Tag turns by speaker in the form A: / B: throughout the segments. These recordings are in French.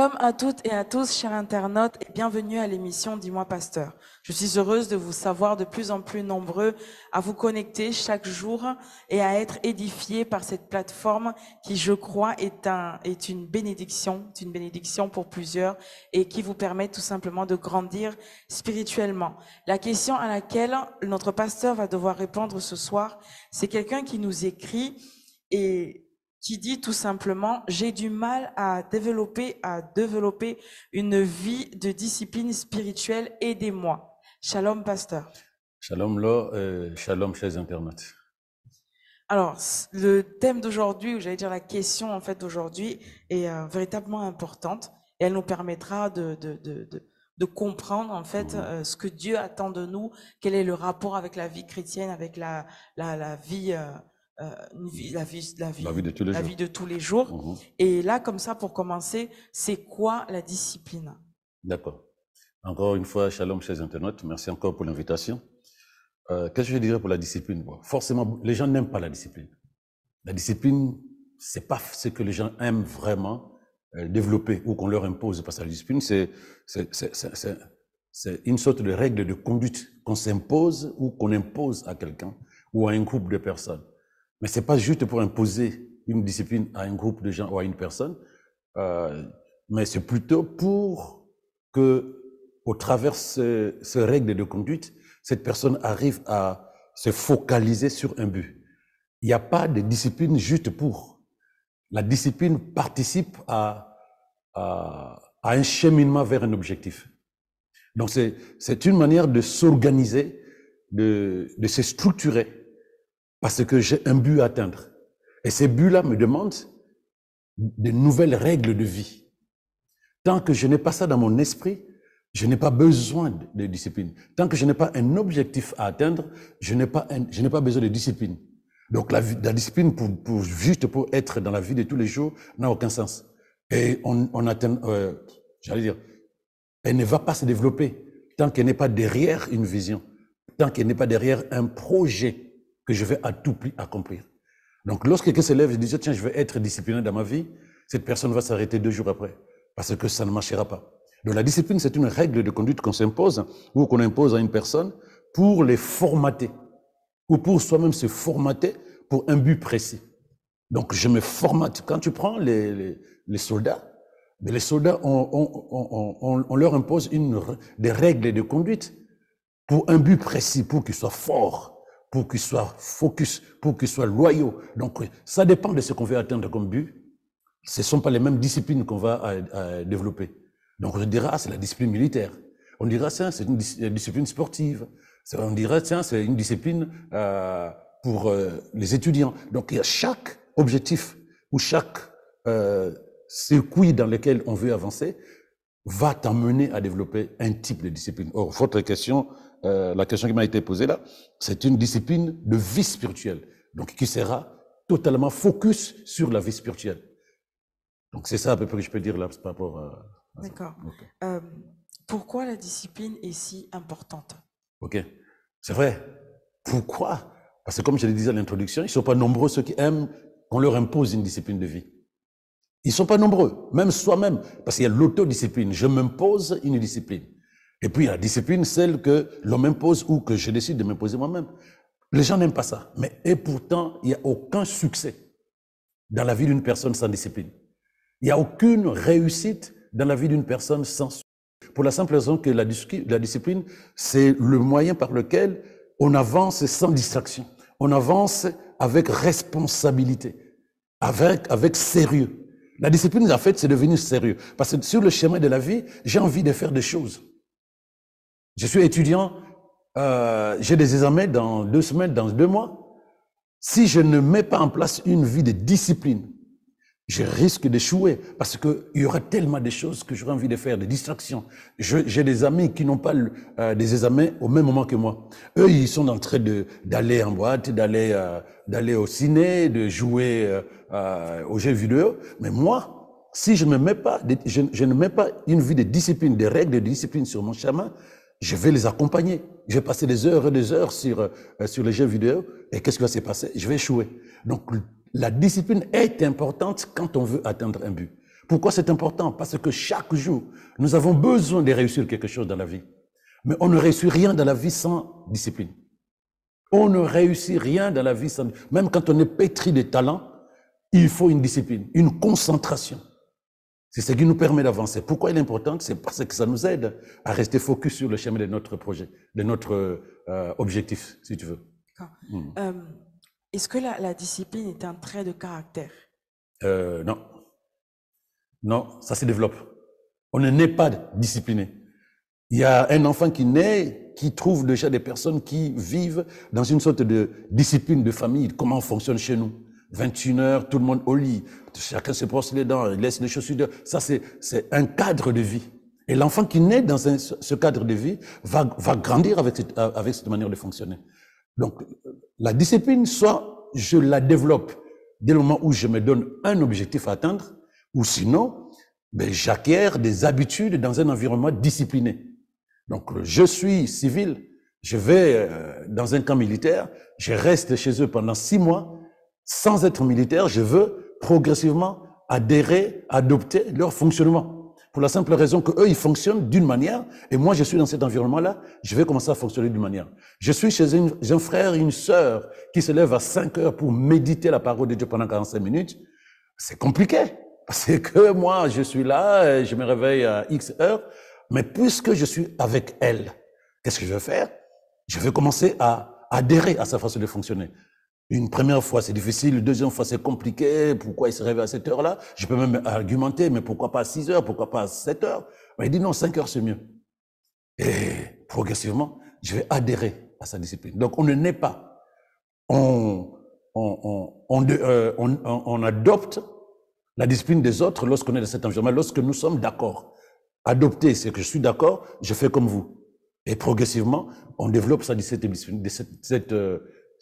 A: Shalom à toutes et à tous, chers internautes, et bienvenue à l'émission Dis-moi Pasteur. Je suis heureuse de vous savoir de plus en plus nombreux à vous connecter chaque jour et à être édifiés par cette plateforme qui, je crois, est une bénédiction pour plusieurs et qui vous permet tout simplement de grandir spirituellement. La question à laquelle notre pasteur va devoir répondre ce soir, c'est quelqu'un qui nous écrit et qui dit tout simplement: j'ai du mal à développer une vie de discipline spirituelle, aidez-moi. Shalom, pasteur.
B: Shalom Lo, shalom chers internautes.
A: Alors, le thème d'aujourd'hui, ou j'allais dire la question en fait d'aujourd'hui, est véritablement importante et elle nous permettra de comprendre en fait ce que Dieu attend de nous, quel est le rapport avec la vie chrétienne, avec la vie la vie de tous les jours. Et là, comme ça, pour commencer, c'est quoi la discipline?
B: D'accord. Encore une fois, shalom chers internautes, merci encore pour l'invitation. Qu'est-ce que je dirais pour la discipline? Bon, forcément, les gens n'aiment pas la discipline. La discipline, c'est pas ce que les gens aiment vraiment développer ou qu'on leur impose. Parce que la discipline, c'est une sorte de règle de conduite qu'on s'impose ou qu'on impose à quelqu'un ou à un groupe de personnes. Mais c'est pas juste pour imposer une discipline à un groupe de gens ou à une personne, mais c'est plutôt pour que, au travers de ces règles de conduite, cette personne arrive à se focaliser sur un but. Il n'y a pas de discipline juste pour. La discipline participe à un cheminement vers un objectif. Donc c'est une manière de s'organiser, de se structurer, parce que j'ai un but à atteindre. Et ces buts-là me demandent de nouvelles règles de vie. Tant que je n'ai pas ça dans mon esprit, je n'ai pas besoin de discipline. Tant que je n'ai pas un objectif à atteindre, je n'ai pas besoin de discipline. Donc la discipline juste pour être dans la vie de tous les jours n'a aucun sens. Et on atteint, j'allais dire, elle ne va pas se développer tant qu'elle n'est pas derrière une vision, tant qu'elle n'est pas derrière un projet que je vais à tout prix accomplir. Donc lorsque quelqu'un se lève et dit: tiens, je vais être discipliné dans ma vie, cette personne va s'arrêter 2 jours après, parce que ça ne marchera pas. Donc la discipline, c'est une règle de conduite qu'on s'impose ou qu'on impose à une personne pour les formater ou pour soi-même se formater pour un but précis. Donc je me formate. Quand tu prends les soldats, mais les soldats, on leur impose des règles de conduite pour un but précis, pour qu'ils soient forts, pour qu'ils soient focus, pour qu'ils soient loyaux. Donc ça dépend de ce qu'on veut atteindre comme but. Ce ne sont pas les mêmes disciplines qu'on va développer. Donc on dira: c'est la discipline militaire. On dira: tiens, c'est une discipline sportive. On dira: tiens, c'est une discipline pour les étudiants. Donc il y a chaque objectif ou chaque circuit dans lequel on veut avancer va t'amener à développer un type de discipline. Or, votre question, la question qui m'a été posée là, c'est une discipline de vie spirituelle, donc qui sera totalement focus sur la vie spirituelle. Donc c'est ça à peu près que je peux dire là par rapport à ça.
A: D'accord. Okay. Pourquoi la discipline est si importante?
B: Ok, c'est vrai. Pourquoi? Parce que comme je le disais à l'introduction, ils ne sont pas nombreux ceux qui aiment qu'on leur impose une discipline de vie. Ils ne sont pas nombreux, même soi-même, parce qu'il y a l'autodiscipline. Je m'impose une discipline. Et puis il y a la discipline, celle que l'on m'impose ou que je décide de m'imposer moi-même. Les gens n'aiment pas ça. Et pourtant, il n'y a aucun succès dans la vie d'une personne sans discipline. Il n'y a aucune réussite dans la vie d'une personne sans succès. Pour la simple raison que la discipline, c'est le moyen par lequel on avance sans distraction. On avance avec responsabilité, avec sérieux. La discipline, en fait, c'est devenir sérieux. Parce que sur le chemin de la vie, j'ai envie de faire des choses. Je suis étudiant, j'ai des examens dans 2 semaines, dans 2 mois. Si je ne mets pas en place une vie de discipline, je risque d'échouer parce qu'il y aura tellement de choses que j'aurai envie de faire, des distractions. J'ai des amis qui n'ont pas des examens au même moment que moi. Eux, ils sont en train d'aller en boîte, d'aller au ciné, de jouer aux jeux vidéo. Mais moi, si je ne mets pas une vie de discipline, des règles de discipline sur mon chemin, je vais les accompagner. Je vais passer des heures et des heures sur les jeux vidéo. Et qu'est-ce qui va se passer? Je vais échouer. Donc, la discipline est importante quand on veut atteindre un but. Pourquoi c'est important? Parce que chaque jour, nous avons besoin de réussir quelque chose dans la vie. Mais on ne réussit rien dans la vie sans discipline. On ne réussit rien dans la vie sans... Même quand on est pétri de talent, il faut une discipline, une concentration. C'est ce qui nous permet d'avancer. Pourquoi elle est importante? C'est parce que ça nous aide à rester focus sur le chemin de notre projet, de notre objectif, si tu veux.
A: Est-ce que la discipline est un trait de caractère?
B: Non. Non, ça se développe. On ne naît pas discipliné. Il y a un enfant qui naît, qui trouve déjà des personnes qui vivent dans une sorte de discipline de famille. Comment on fonctionne chez nous? 21 heures, tout le monde au lit, chacun se brosse les dents, il laisse les chaussures dehors. Ça, c'est un cadre de vie. Et l'enfant qui naît dans ce cadre de vie va grandir avec cette manière de fonctionner. Donc, la discipline, soit je la développe dès le moment où je me donne un objectif à atteindre, ou sinon, j'acquiers des habitudes dans un environnement discipliné. Donc, je suis civil, je vais dans un camp militaire, je reste chez eux pendant 6 mois, sans être militaire, je veux progressivement adhérer, adopter leur fonctionnement. Pour la simple raison que eux, ils fonctionnent d'une manière, et moi, je suis dans cet environnement-là, je vais commencer à fonctionner d'une manière. Je suis chez un frère et une sœur qui se lèvent à 5 heures pour méditer la parole de Dieu pendant 45 minutes. C'est compliqué, parce que moi, je suis là, je me réveille à X heures, mais puisque je suis avec elle, qu'est-ce que je vais faire? Je vais commencer à adhérer à sa façon de fonctionner. Une première fois, c'est difficile. Une deuxième fois, c'est compliqué. Pourquoi il se réveille à cette heure-là? Je peux même argumenter, mais pourquoi pas à 6 heures? Pourquoi pas à 7 heures? Mais il dit non, 5 heures, c'est mieux. Et progressivement, je vais adhérer à sa discipline. Donc, on ne naît pas. On adopte la discipline des autres lorsqu'on est dans cet environnement, lorsque nous sommes d'accord. Adopter, c'est que je suis d'accord, je fais comme vous. Et progressivement, on développe sa discipline,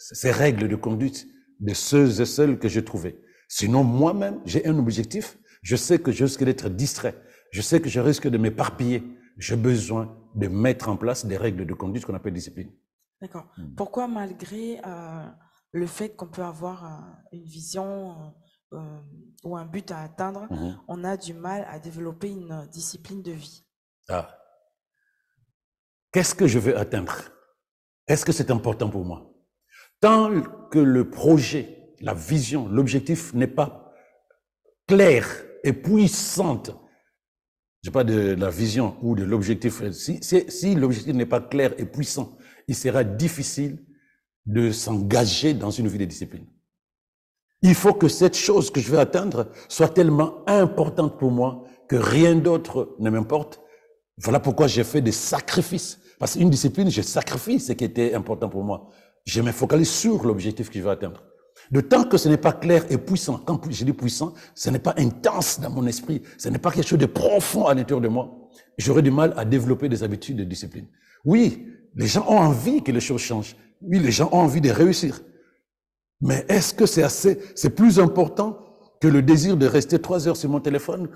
B: ces règles de conduite de ceux et celles que j'ai trouvés. Sinon, moi-même, j'ai un objectif, je sais que je risque d'être distrait, je sais que je risque de m'éparpiller. J'ai besoin de mettre en place des règles de conduite qu'on appelle discipline.
A: D'accord. Pourquoi, malgré le fait qu'on peut avoir une vision ou un but à atteindre, on a du mal à développer une discipline de vie?
B: Qu'est-ce que je veux atteindre? Est-ce que c'est important pour moi? Tant que le projet, la vision, l'objectif n'est pas clair et puissante, je parle de la vision ou de l'objectif, si l'objectif n'est pas clair et puissant, il sera difficile de s'engager dans une vie de discipline. Il faut que cette chose que je veux atteindre soit tellement importante pour moi que rien d'autre ne m'importe. Voilà pourquoi j'ai fait des sacrifices. Parce qu'une discipline, je sacrifie ce qui était important pour moi. Je me focalise sur l'objectif que je veux atteindre. De tant que ce n'est pas clair et puissant, quand je dis puissant, ce n'est pas intense dans mon esprit, ce n'est pas quelque chose de profond à l'intérieur de moi, j'aurais du mal à développer des habitudes de discipline. Oui, les gens ont envie que les choses changent. Oui, les gens ont envie de réussir. Mais est-ce que c'est plus important que le désir de rester 3 heures sur mon téléphone?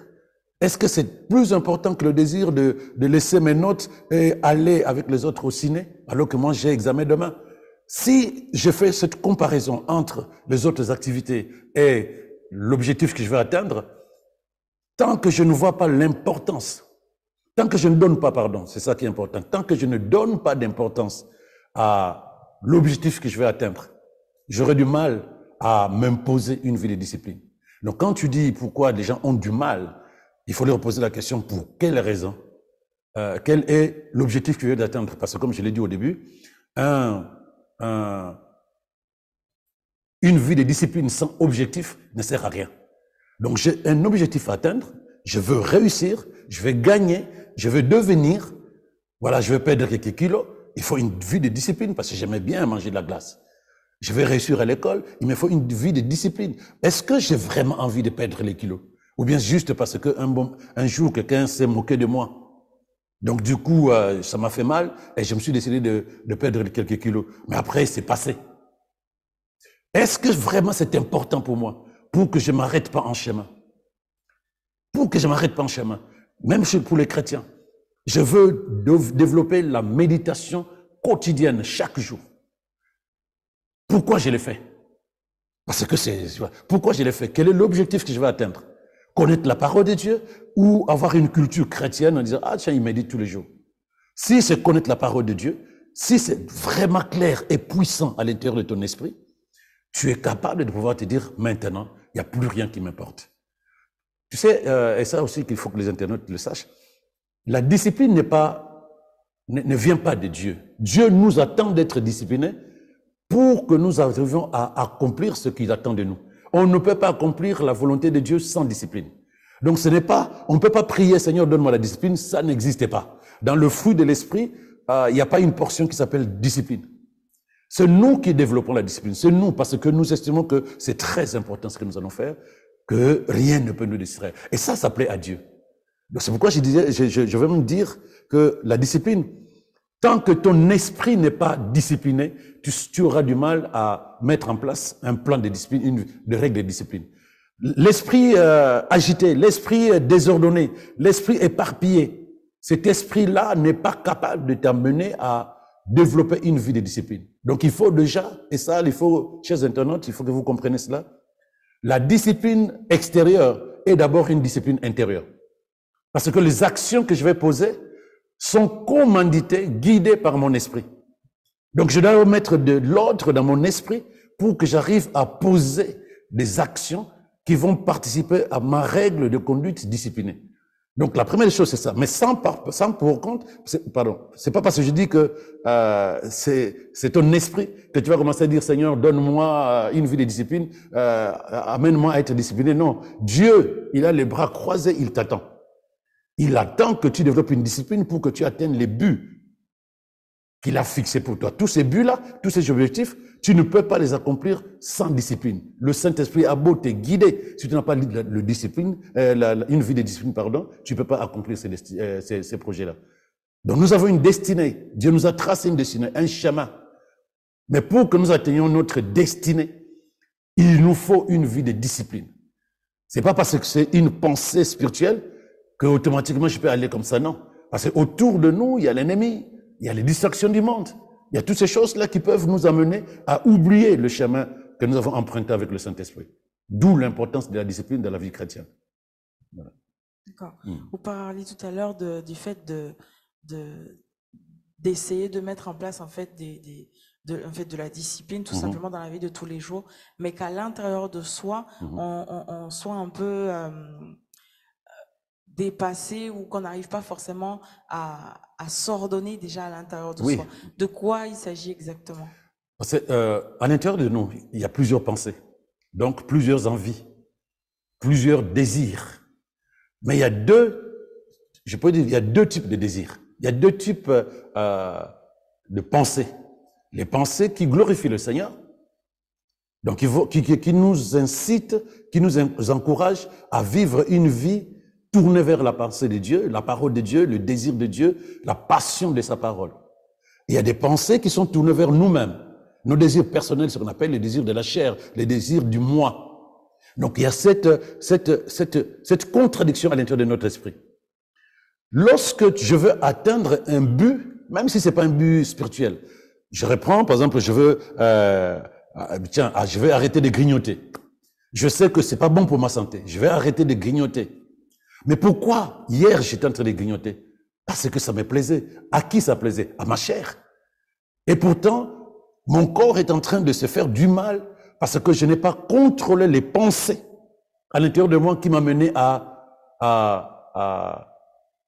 B: Est-ce que c'est plus important que le désir de laisser mes notes et aller avec les autres au ciné, alors que moi j'ai examen demain? Si je fais cette comparaison entre les autres activités et l'objectif que je veux atteindre, tant que je ne vois pas l'importance, tant que je ne donne pas, c'est ça qui est important, tant que je ne donne pas d'importance à l'objectif que je veux atteindre, j'aurai du mal à m'imposer une vie de discipline. Donc quand tu dis pourquoi les gens ont du mal, il faut leur poser la question pour quelle raison, quel est l'objectif que tu veux atteindre? Parce que comme je l'ai dit au début, une vie de discipline sans objectif ne sert à rien. Donc j'ai un objectif à atteindre, je veux réussir, je vais gagner, je veux devenir, voilà, je veux perdre quelques kilos, il faut une vie de discipline parce que j'aimais bien manger de la glace. Je vais réussir à l'école, il me faut une vie de discipline. Est-ce que j'ai vraiment envie de perdre les kilos? Ou bien juste parce que un jour quelqu'un s'est moqué de moi? Donc du coup, ça m'a fait mal et je me suis décidé de perdre quelques kilos. Mais après, c'est passé. Est-ce que vraiment c'est important pour moi pour que je ne m'arrête pas en chemin? Pour que je ne m'arrête pas en chemin. Même pour les chrétiens. Je veux développer la méditation quotidienne chaque jour. Pourquoi je l'ai fait? Parce que pourquoi je l'ai fait? Quel est l'objectif que je vais atteindre? connaître la parole de Dieu ou avoir une culture chrétienne en disant, ah tiens, il médite tous les jours. Si c'est connaître la parole de Dieu, si c'est vraiment clair et puissant à l'intérieur de ton esprit, tu es capable de pouvoir te dire, maintenant, il n'y a plus rien qui m'importe. Tu sais, et ça aussi qu'il faut que les internautes le sachent, la discipline ne vient pas de Dieu. Dieu nous attend d'être disciplinés pour que nous arrivions à accomplir ce qu'il attend de nous. On ne peut pas accomplir la volonté de Dieu sans discipline. Donc ce n'est pas, on ne peut pas prier, Seigneur, donne-moi la discipline, ça n'existe pas. Dans le fruit de l'esprit, il n'y a pas une portion qui s'appelle discipline. C'est nous qui développons la discipline. C'est nous, parce que nous estimons que c'est très important ce que nous allons faire, que rien ne peut nous distraire. Et ça plaît à Dieu. Donc c'est pourquoi je disais, je veux même dire que la discipline, tant que ton esprit n'est pas discipliné, tu auras du mal à mettre en place un plan de discipline, de règles de discipline. L'esprit agité, l'esprit désordonné, l'esprit éparpillé, cet esprit-là n'est pas capable de t'amener à développer une vie de discipline. Donc il faut déjà, et ça, il faut, chers internautes, il faut que vous compreniez cela, la discipline extérieure est d'abord une discipline intérieure. Parce que les actions que je vais poser sont commanditées, guidées par mon esprit. Donc je dois mettre de l'ordre dans mon esprit pour que j'arrive à poser des actions qui vont participer à ma règle de conduite disciplinée. Donc la première chose c'est ça, mais sans pour compte, c'est pas parce que je dis que c'est ton esprit que tu vas commencer à dire Seigneur donne-moi une vie de discipline, amène-moi à être discipliné. Non, Dieu il a les bras croisés, il t'attend. Il attend que tu développes une discipline pour que tu atteignes les buts qu'il a fixés pour toi. Tous ces buts-là, tous ces objectifs, tu ne peux pas les accomplir sans discipline. Le Saint-Esprit a beau te guider, si tu n'as pas une vie de discipline, tu ne peux pas accomplir ces projets-là. Donc nous avons une destinée. Dieu nous a tracé une destinée, un chemin. Mais pour que nous atteignions notre destinée, il nous faut une vie de discipline. C'est pas parce que c'est une pensée spirituelle que automatiquement je peux aller comme ça, non. Parce qu'autour de nous, il y a l'ennemi, il y a les distractions du monde, il y a toutes ces choses-là qui peuvent nous amener à oublier le chemin que nous avons emprunté avec le Saint-Esprit. D'où l'importance de la discipline dans la vie chrétienne. Voilà.
A: D'accord. Vous parliez tout à l'heure du fait d'essayer de mettre en place en fait de la discipline tout simplement dans la vie de tous les jours, mais qu'à l'intérieur de soi, on soit un peu dépassé ou qu'on n'arrive pas forcément à s'ordonner déjà à l'intérieur de soi. De quoi il s'agit exactement?
B: À l'intérieur de nous, il y a plusieurs pensées, donc plusieurs envies, plusieurs désirs. Mais il y a je peux dire, il y a deux types de désirs. Il y a deux types de pensées. Les pensées qui glorifient le Seigneur, donc qui nous incitent, qui nous encouragent à vivre une vie tournée vers la pensée de Dieu, la parole de Dieu, le désir de Dieu, la passion de sa parole. Il y a des pensées qui sont tournées vers nous-mêmes. Nos désirs personnels, ce qu'on appelle les désirs de la chair, les désirs du moi. Donc il y a cette contradiction à l'intérieur de notre esprit. Lorsque je veux atteindre un but, même si c'est pas un but spirituel, je reprends, par exemple, je veux arrêter de grignoter. Je sais que c'est pas bon pour ma santé. Je vais arrêter de grignoter. Mais pourquoi hier j'étais en train de grignoter? Parce que ça me plaisait. À qui ça plaisait? À ma chair. Et pourtant, mon corps est en train de se faire du mal parce que je n'ai pas contrôlé les pensées à l'intérieur de moi qui m'amenaient à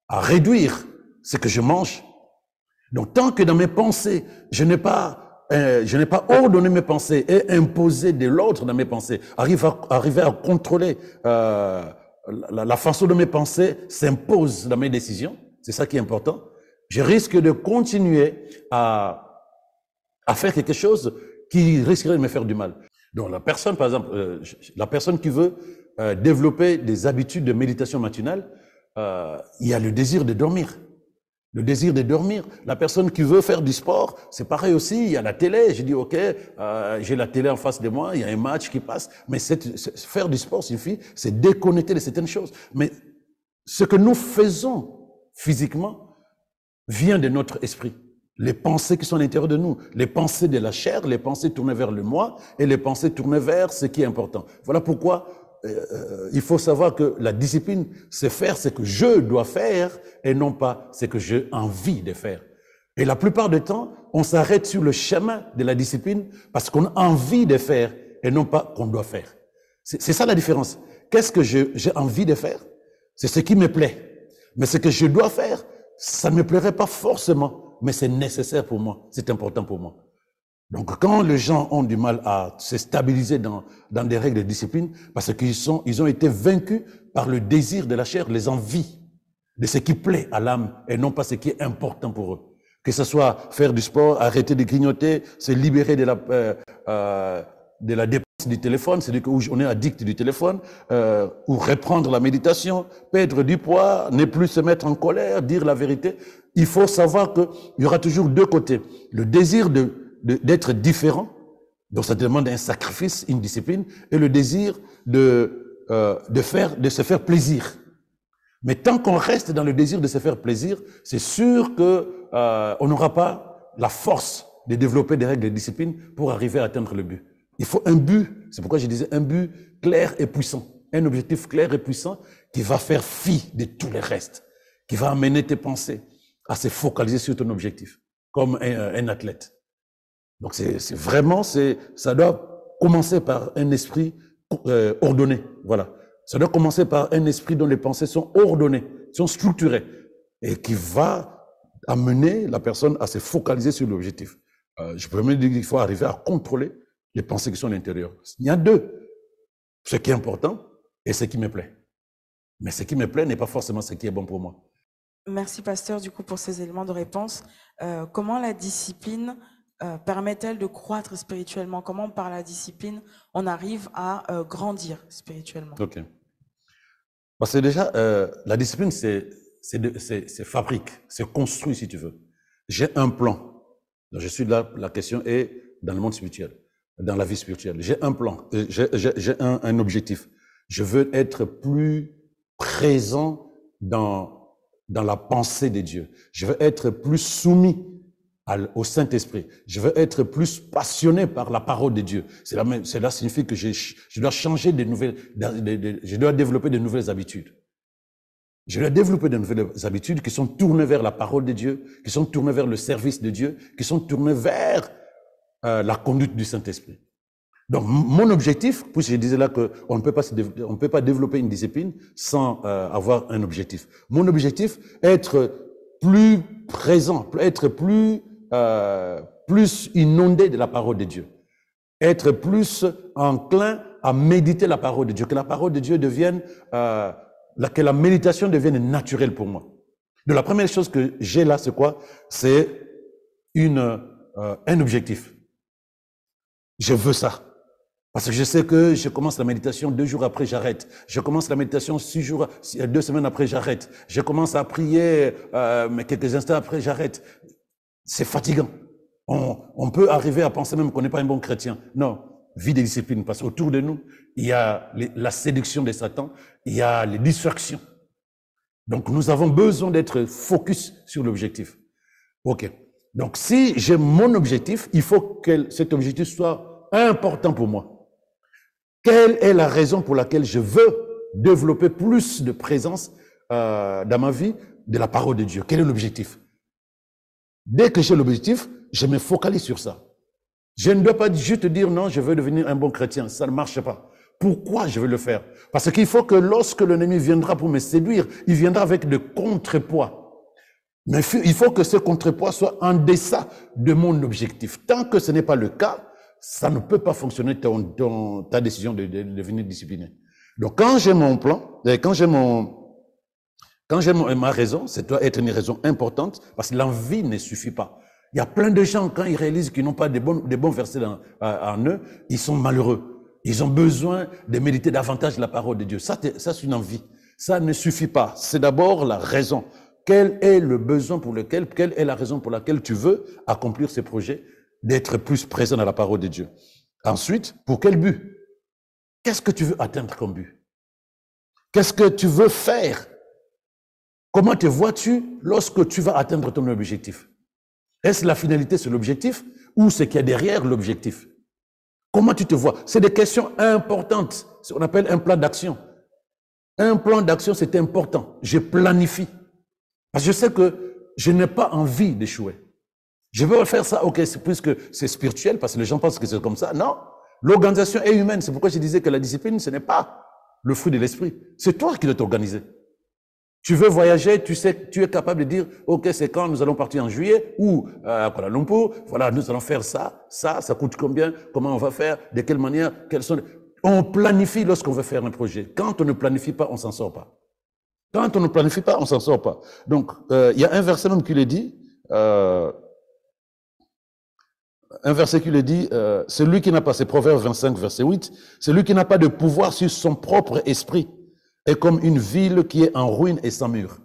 B: réduire ce que je mange. Donc, tant que dans mes pensées, je n'ai pas ordonné mes pensées et imposé de l'ordre dans mes pensées, arriver à contrôler la façon dont mes pensées s'imposent dans mes décisions, c'est ça qui est important, je risque de continuer à faire quelque chose qui risquerait de me faire du mal. Donc la personne, par exemple, la personne qui veut développer des habitudes de méditation matinale, il y a le désir de dormir. Le désir de dormir. La personne qui veut faire du sport, c'est pareil aussi. Il y a la télé. Je dis, OK, j'ai la télé en face de moi. Il y a un match qui passe. Mais faire du sport suffit. C'est déconnecter de certaines choses. Mais ce que nous faisons physiquement vient de notre esprit. Les pensées qui sont à l'intérieur de nous. Les pensées de la chair, les pensées tournées vers le moi et les pensées tournées vers ce qui est important. Voilà pourquoi il faut savoir que la discipline, c'est faire ce que je dois faire et non pas ce que j'ai envie de faire. Et la plupart du temps, on s'arrête sur le chemin de la discipline parce qu'on a envie de faire et non pas qu'on doit faire. C'est ça la différence. Qu'est-ce que j'ai envie de faire? C'est ce qui me plaît. Mais ce que je dois faire, ça ne me plairait pas forcément, mais c'est nécessaire pour moi, c'est important pour moi. Donc quand les gens ont du mal à se stabiliser dans des règles de discipline, parce qu'ils ont été vaincus par le désir de la chair, les envies de ce qui plaît à l'âme et non pas ce qui est important pour eux. Que ce soit faire du sport, arrêter de grignoter, se libérer de la dépense du téléphone, c'est-à-dire qu'on est addict du téléphone, ou reprendre la méditation, perdre du poids, ne plus se mettre en colère, dire la vérité. Il faut savoir qu'il y aura toujours deux côtés. Le désir d'être différent, donc ça demande un sacrifice, une discipline, et le désir de se faire plaisir. Mais tant qu'on reste dans le désir de se faire plaisir, c'est sûr que on n'aura pas la force de développer des règles de discipline pour arriver à atteindre le but. Il faut un but, c'est pourquoi je disais un but clair et puissant, un objectif clair et puissant qui va faire fi de tous les restes, qui va amener tes pensées à se focaliser sur ton objectif, comme un athlète. Donc c'est vraiment, ça doit commencer par un esprit ordonné, voilà. Ça doit commencer par un esprit dont les pensées sont ordonnées, sont structurées, et qui va amener la personne à se focaliser sur l'objectif. Je peux même dire qu'il faut arriver à contrôler les pensées qui sont à l'intérieur. Il y a deux, ce qui est important et ce qui me plaît. Mais ce qui me plaît n'est pas forcément ce qui est bon pour moi.
A: Merci, pasteur, du coup, pour ces éléments de réponse. Comment la discipline permet-elle de croître spirituellement? Comment, par la discipline, on arrive à grandir spirituellement?
B: Ok. Parce que déjà, la discipline, c'est fabrique, c'est construit, si tu veux. J'ai un plan. Donc, je suis là, la question est dans le monde spirituel, dans la vie spirituelle. J'ai un plan, j'ai un objectif. Je veux être plus présent dans la pensée de Dieu. Je veux être plus soumis au Saint-Esprit. Je veux être plus passionné par la parole de Dieu. Cela signifie que je dois changer je dois développer de nouvelles habitudes. Je dois développer de nouvelles habitudes qui sont tournées vers la parole de Dieu, qui sont tournées vers le service de Dieu, qui sont tournées vers la conduite du Saint-Esprit. Donc, mon objectif, puisque je disais là qu'on ne peut pas développer une discipline sans avoir un objectif. Mon objectif, être plus présent, être plus inondé de la parole de Dieu. Être plus enclin à méditer la parole de Dieu. Que la parole de Dieu devienne, que la méditation devienne naturelle pour moi. Donc, la première chose que j'ai là, c'est quoi? C'est un objectif. Je veux ça. Parce que je sais que je commence la méditation 2 jours après, j'arrête. Je commence la méditation 2 semaines après, j'arrête. Je commence à prier, mais quelques instants après, j'arrête. C'est fatigant. On peut arriver à penser même qu'on n'est pas un bon chrétien. Non, vie de discipline, parce qu'autour de nous, il y a la séduction de Satan, il y a les distractions. Donc, nous avons besoin d'être focus sur l'objectif. OK. Donc, si j'ai mon objectif, il faut que cet objectif soit important pour moi. Quelle est la raison pour laquelle je veux développer plus de présence dans ma vie de la parole de Dieu? Quel est l'objectif? Dès que j'ai l'objectif, je me focalise sur ça. Je ne dois pas juste dire non, je veux devenir un bon chrétien. Ça ne marche pas. Pourquoi je veux le faire? Parce qu'il faut que lorsque l'ennemi viendra pour me séduire, il viendra avec de contrepoids. Mais il faut que ce contrepoids soit en deçà de mon objectif. Tant que ce n'est pas le cas, ça ne peut pas fonctionner ta décision de devenir discipliné. Donc, quand j'ai mon plan, quand j'ai ma raison, c'est doit être une raison importante, parce que l'envie ne suffit pas. Il y a plein de gens, quand ils réalisent qu'ils n'ont pas des bons versets en eux, ils sont malheureux. Ils ont besoin de méditer davantage la parole de Dieu. Ça c'est une envie. Ça ne suffit pas. C'est d'abord la raison. Quel est quelle est la raison pour laquelle tu veux accomplir ces projets, d'être plus présent dans la parole de Dieu? Ensuite, pour quel but? Qu'est-ce que tu veux atteindre comme but? Qu'est-ce que tu veux faire? Comment te vois-tu lorsque tu vas atteindre ton objectif? Est-ce la finalité, c'est l'objectif, ou ce qu'il y a derrière l'objectif? Comment tu te vois? C'est des questions importantes. C'est ce qu'on appelle un plan d'action. Un plan d'action, c'est important. Je planifie. Parce que je sais que je n'ai pas envie d'échouer. Je veux faire ça, ok, puisque c'est spirituel, parce que les gens pensent que c'est comme ça. Non, l'organisation est humaine. C'est pourquoi je disais que la discipline, ce n'est pas le fruit de l'esprit. C'est toi qui dois t'organiser. Tu veux voyager, tu sais, tu es capable de dire, ok, c'est quand nous allons partir en juillet, ou à Kuala Lumpur, voilà, nous allons faire ça, ça coûte combien, comment on va faire, de quelle manière, quels sont... On planifie lorsqu'on veut faire un projet. Quand on ne planifie pas, on s'en sort pas. Quand on ne planifie pas, on s'en sort pas. Donc, il y a un verset même qui le dit, celui qui n'a pas, c'est Proverbe 25, verset 8, celui qui n'a pas de pouvoir sur son propre esprit est comme une ville qui est en ruine et sans mur.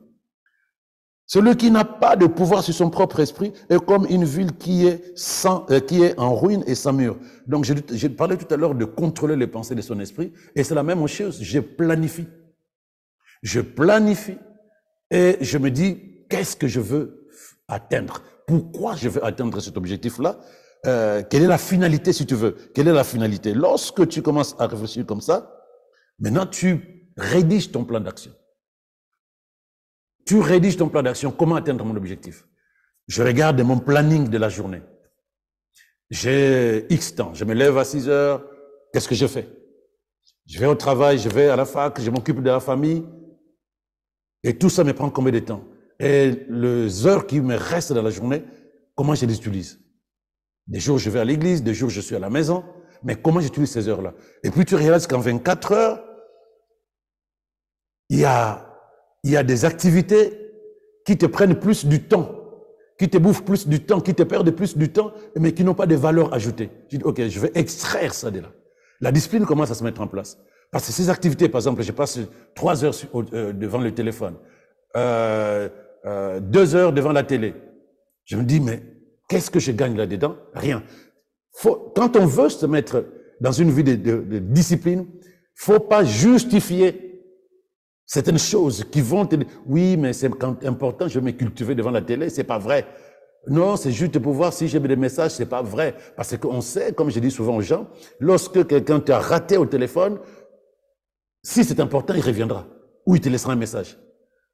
B: Celui qui n'a pas de pouvoir sur son propre esprit est comme une ville qui est en ruine et sans mur. Donc, j'ai parlé tout à l'heure de contrôler les pensées de son esprit, et c'est la même chose, je planifie. Je planifie et je me dis, qu'est-ce que je veux atteindre? Pourquoi je veux atteindre cet objectif-là? Quelle est la finalité, si tu veux? Quelle est la finalité? Lorsque tu commences à réfléchir comme ça, maintenant tu rédiges ton plan d'action. Tu rédiges ton plan d'action. Comment atteindre mon objectif? Je regarde mon planning de la journée. J'ai X temps. Je me lève à 6 heures. Qu'est-ce que je fais? Je vais au travail, je vais à la fac, je m'occupe de la famille. Et tout ça me prend combien de temps? Et les heures qui me restent dans la journée, comment je les utilise? Des jours, je vais à l'église, des jours, je suis à la maison. Mais comment j'utilise ces heures-là? Et puis, tu réalises qu'en 24 heures, il y a des activités qui te prennent plus du temps, qui te bouffent plus du temps, qui te perdent plus du temps, mais qui n'ont pas de valeur ajoutée. Je dis, ok, je vais extraire ça de là. La discipline commence à se mettre en place. Parce que ces activités, par exemple, je passe 3 heures devant le téléphone, 2 heures devant la télé. Je me dis, mais qu'est-ce que je gagne là-dedans? Rien. Quand on veut se mettre dans une vie de discipline, faut pas justifier certaines choses qui vont te dire, oui, mais c'est important, je vais me cultiver devant la télé, c'est pas vrai. Non, c'est juste pour voir si j'ai des messages, c'est pas vrai. Parce qu'on sait, comme je dis souvent aux gens, lorsque quelqu'un t'a raté au téléphone, si c'est important, il reviendra. Ou il te laissera un message.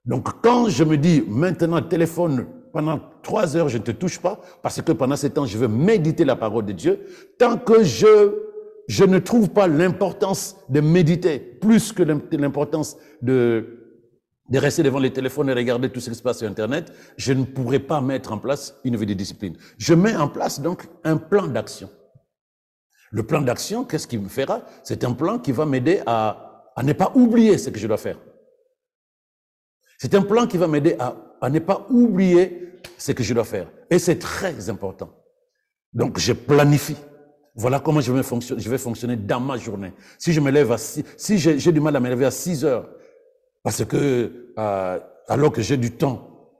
B: Donc, quand je me dis, maintenant, téléphone, pendant 3 heures, je ne te touche pas, parce que pendant ce temps, je veux méditer la parole de Dieu, tant que je ne trouve pas l'importance de méditer, plus que l'importance de rester devant les téléphones et regarder tout ce qui se passe sur Internet, je ne pourrai pas mettre en place une vie de discipline. Je mets en place donc un plan d'action. Le plan d'action, qu'est-ce qu'il me fera? C'est un plan qui va m'aider à ne pas oublier ce que je dois faire. C'est un plan qui va m'aider à ne pas oublier ce que je dois faire. Et c'est très important. Donc, je planifie. Voilà comment je vais fonctionner dans ma journée. Si je me lève si j'ai du mal à me lever à 6 heures, parce que, alors que j'ai du temps,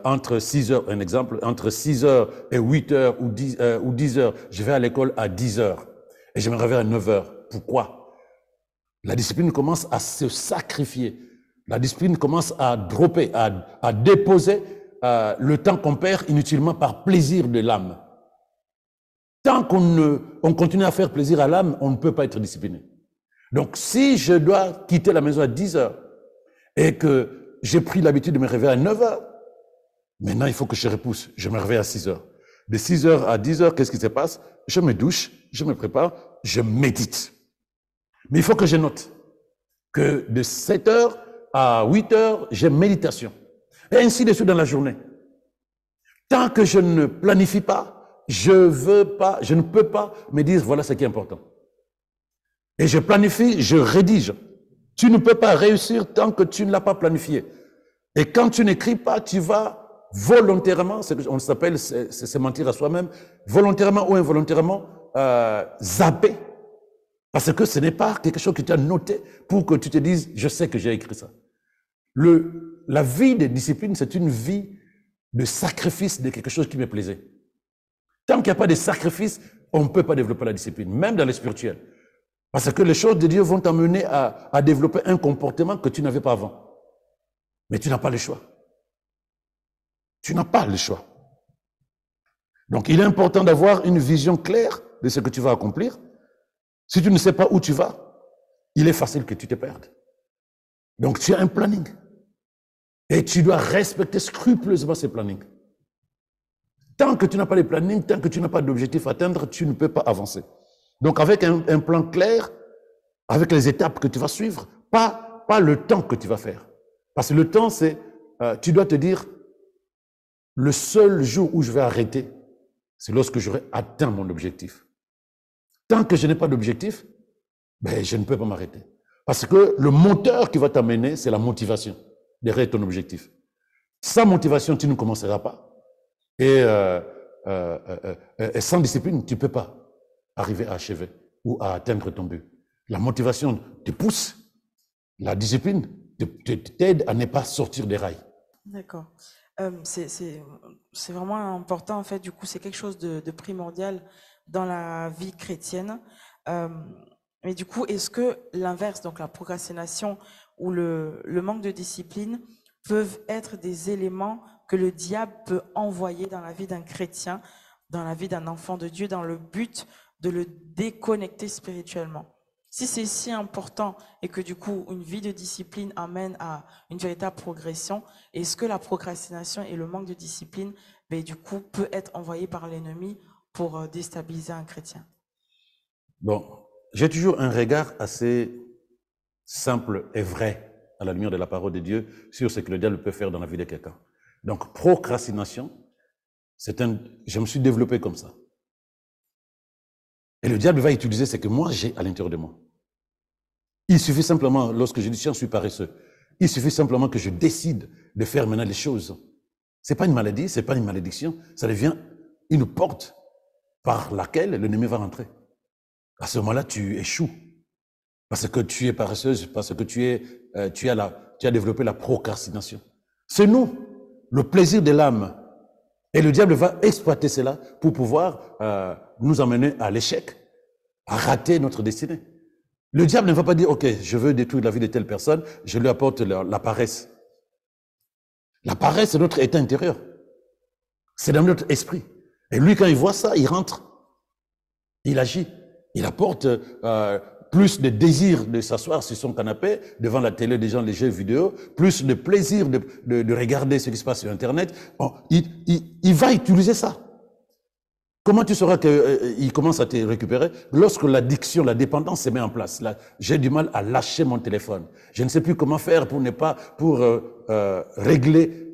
B: entre 6 heures, un exemple, entre 6 heures et 8 heures ou 10 heures, je vais à l'école à 10 heures. Et je me réveille à 9 heures. Pourquoi? La discipline commence à se sacrifier. La discipline commence à dropper, à déposer le temps qu'on perd inutilement par plaisir de l'âme. Tant qu'on continue à faire plaisir à l'âme, on ne peut pas être discipliné. Donc, si je dois quitter la maison à 10 heures et que j'ai pris l'habitude de me réveiller à 9 heures, maintenant, il faut que je repousse. Je me réveille à 6 heures. De 6 heures à 10 heures, qu'est-ce qui se passe? Je me douche, je me prépare, je médite. Mais il faut que je note que de 7 heures à 8 heures, j'ai méditation. Et ainsi de suite dans la journée. Tant que je ne planifie pas, je ne peux pas me dire voilà ce qui est important. Et je planifie, je rédige. Tu ne peux pas réussir tant que tu ne l'as pas planifié. Et quand tu n'écris pas, tu vas volontairement, on s'appelle, c'est mentir à soi-même, volontairement ou involontairement, zapper. Parce que ce n'est pas quelque chose que tu as noté pour que tu te dises, je sais que j'ai écrit ça. La vie de discipline, c'est une vie de sacrifice de quelque chose qui me plaisait. Tant qu'il n'y a pas de sacrifice, on ne peut pas développer la discipline, même dans le spirituel. Parce que les choses de Dieu vont t'amener à développer un comportement que tu n'avais pas avant. Mais tu n'as pas le choix. Tu n'as pas le choix. Donc, il est important d'avoir une vision claire de ce que tu vas accomplir, si tu ne sais pas où tu vas, il est facile que tu te perdes. Donc tu as un planning. Et tu dois respecter scrupuleusement ce planning. Tant que tu n'as pas de planning, tant que tu n'as pas d'objectif à atteindre, tu ne peux pas avancer. Donc avec un plan clair, avec les étapes que tu vas suivre, pas le temps que tu vas faire. Parce que le temps, c'est, tu dois te dire, le seul jour où je vais arrêter, c'est lorsque j'aurai atteint mon objectif. Tant que je n'ai pas d'objectif, ben, je ne peux pas m'arrêter. Parce que le moteur qui va t'amener, c'est la motivation derrière ton objectif. Sans motivation, tu ne commenceras pas. Et sans discipline, tu ne peux pas arriver à achever ou à atteindre ton but. La motivation te pousse, la discipline t'aide à ne pas sortir des rails.
A: D'accord. C'est vraiment important, en fait, du coup, c'est quelque chose de primordial dans la vie chrétienne. Mais du coup, est-ce que l'inverse, donc la procrastination ou le manque de discipline, peuvent être des éléments que le diable peut envoyer dans la vie d'un chrétien, dans la vie d'un enfant de Dieu, dans le but de le déconnecter spirituellement? Si c'est si important et que du coup, une vie de discipline amène à une véritable progression, est-ce que la procrastination et le manque de discipline, ben, du coup, peut être envoyé par l'ennemi pour déstabiliser un chrétien?
B: Bon, j'ai toujours un regard assez simple et vrai à la lumière de la parole de Dieu sur ce que le diable peut faire dans la vie de quelqu'un. Donc, procrastination, je me suis développé comme ça. Et le diable va utiliser ce que moi j'ai à l'intérieur de moi. Il suffit simplement, lorsque je dis je suis paresseux, il suffit simplement que je décide de faire maintenant les choses. C'est pas une maladie, c'est pas une malédiction, ça devient une porte par laquelle l'ennemi va rentrer. À ce moment-là, tu échoues. Parce que tu es paresseuse, parce que tu as développé la procrastination. C'est nous, le plaisir de l'âme. Et le diable va exploiter cela pour pouvoir nous emmener à l'échec, à rater notre destinée. Le diable ne va pas dire, OK, je veux détruire la vie de telle personne, je lui apporte la paresse. La paresse, c'est notre état intérieur. C'est dans notre esprit. Et lui, quand il voit ça, il rentre. Il agit. Il apporte plus de désir de s'asseoir sur son canapé, devant la télé, des gens, les jeux vidéo, plus de plaisir de regarder ce qui se passe sur Internet. Bon, il va utiliser ça. Comment tu sauras qu'il commence à te récupérer? Lorsque l'addiction, la dépendance se met en place. Là, j'ai du mal à lâcher mon téléphone. Je ne sais plus comment faire pour régler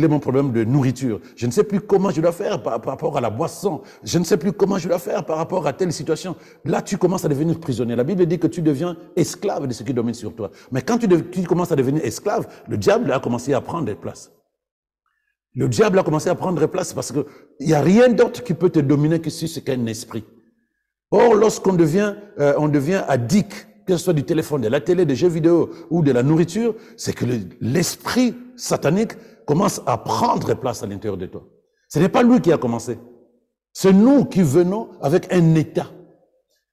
B: mon problème de nourriture. Je ne sais plus comment je dois faire par rapport à la boisson. Je ne sais plus comment je dois faire par rapport à telle situation. Là, tu commences à devenir prisonnier. La Bible dit que tu deviens esclave de ce qui domine sur toi. Mais quand tu commences à devenir esclave, le diable a commencé à prendre place. Le diable a commencé à prendre place parce que il n'y a rien d'autre qui peut te dominer que si c'est qu'un esprit. Or, lorsqu'on devient addict, que ce soit du téléphone, de la télé, des jeux vidéo ou de la nourriture, c'est que l'esprit satanique commence à prendre place à l'intérieur de toi. Ce n'est pas lui qui a commencé. C'est nous qui venons avec un état.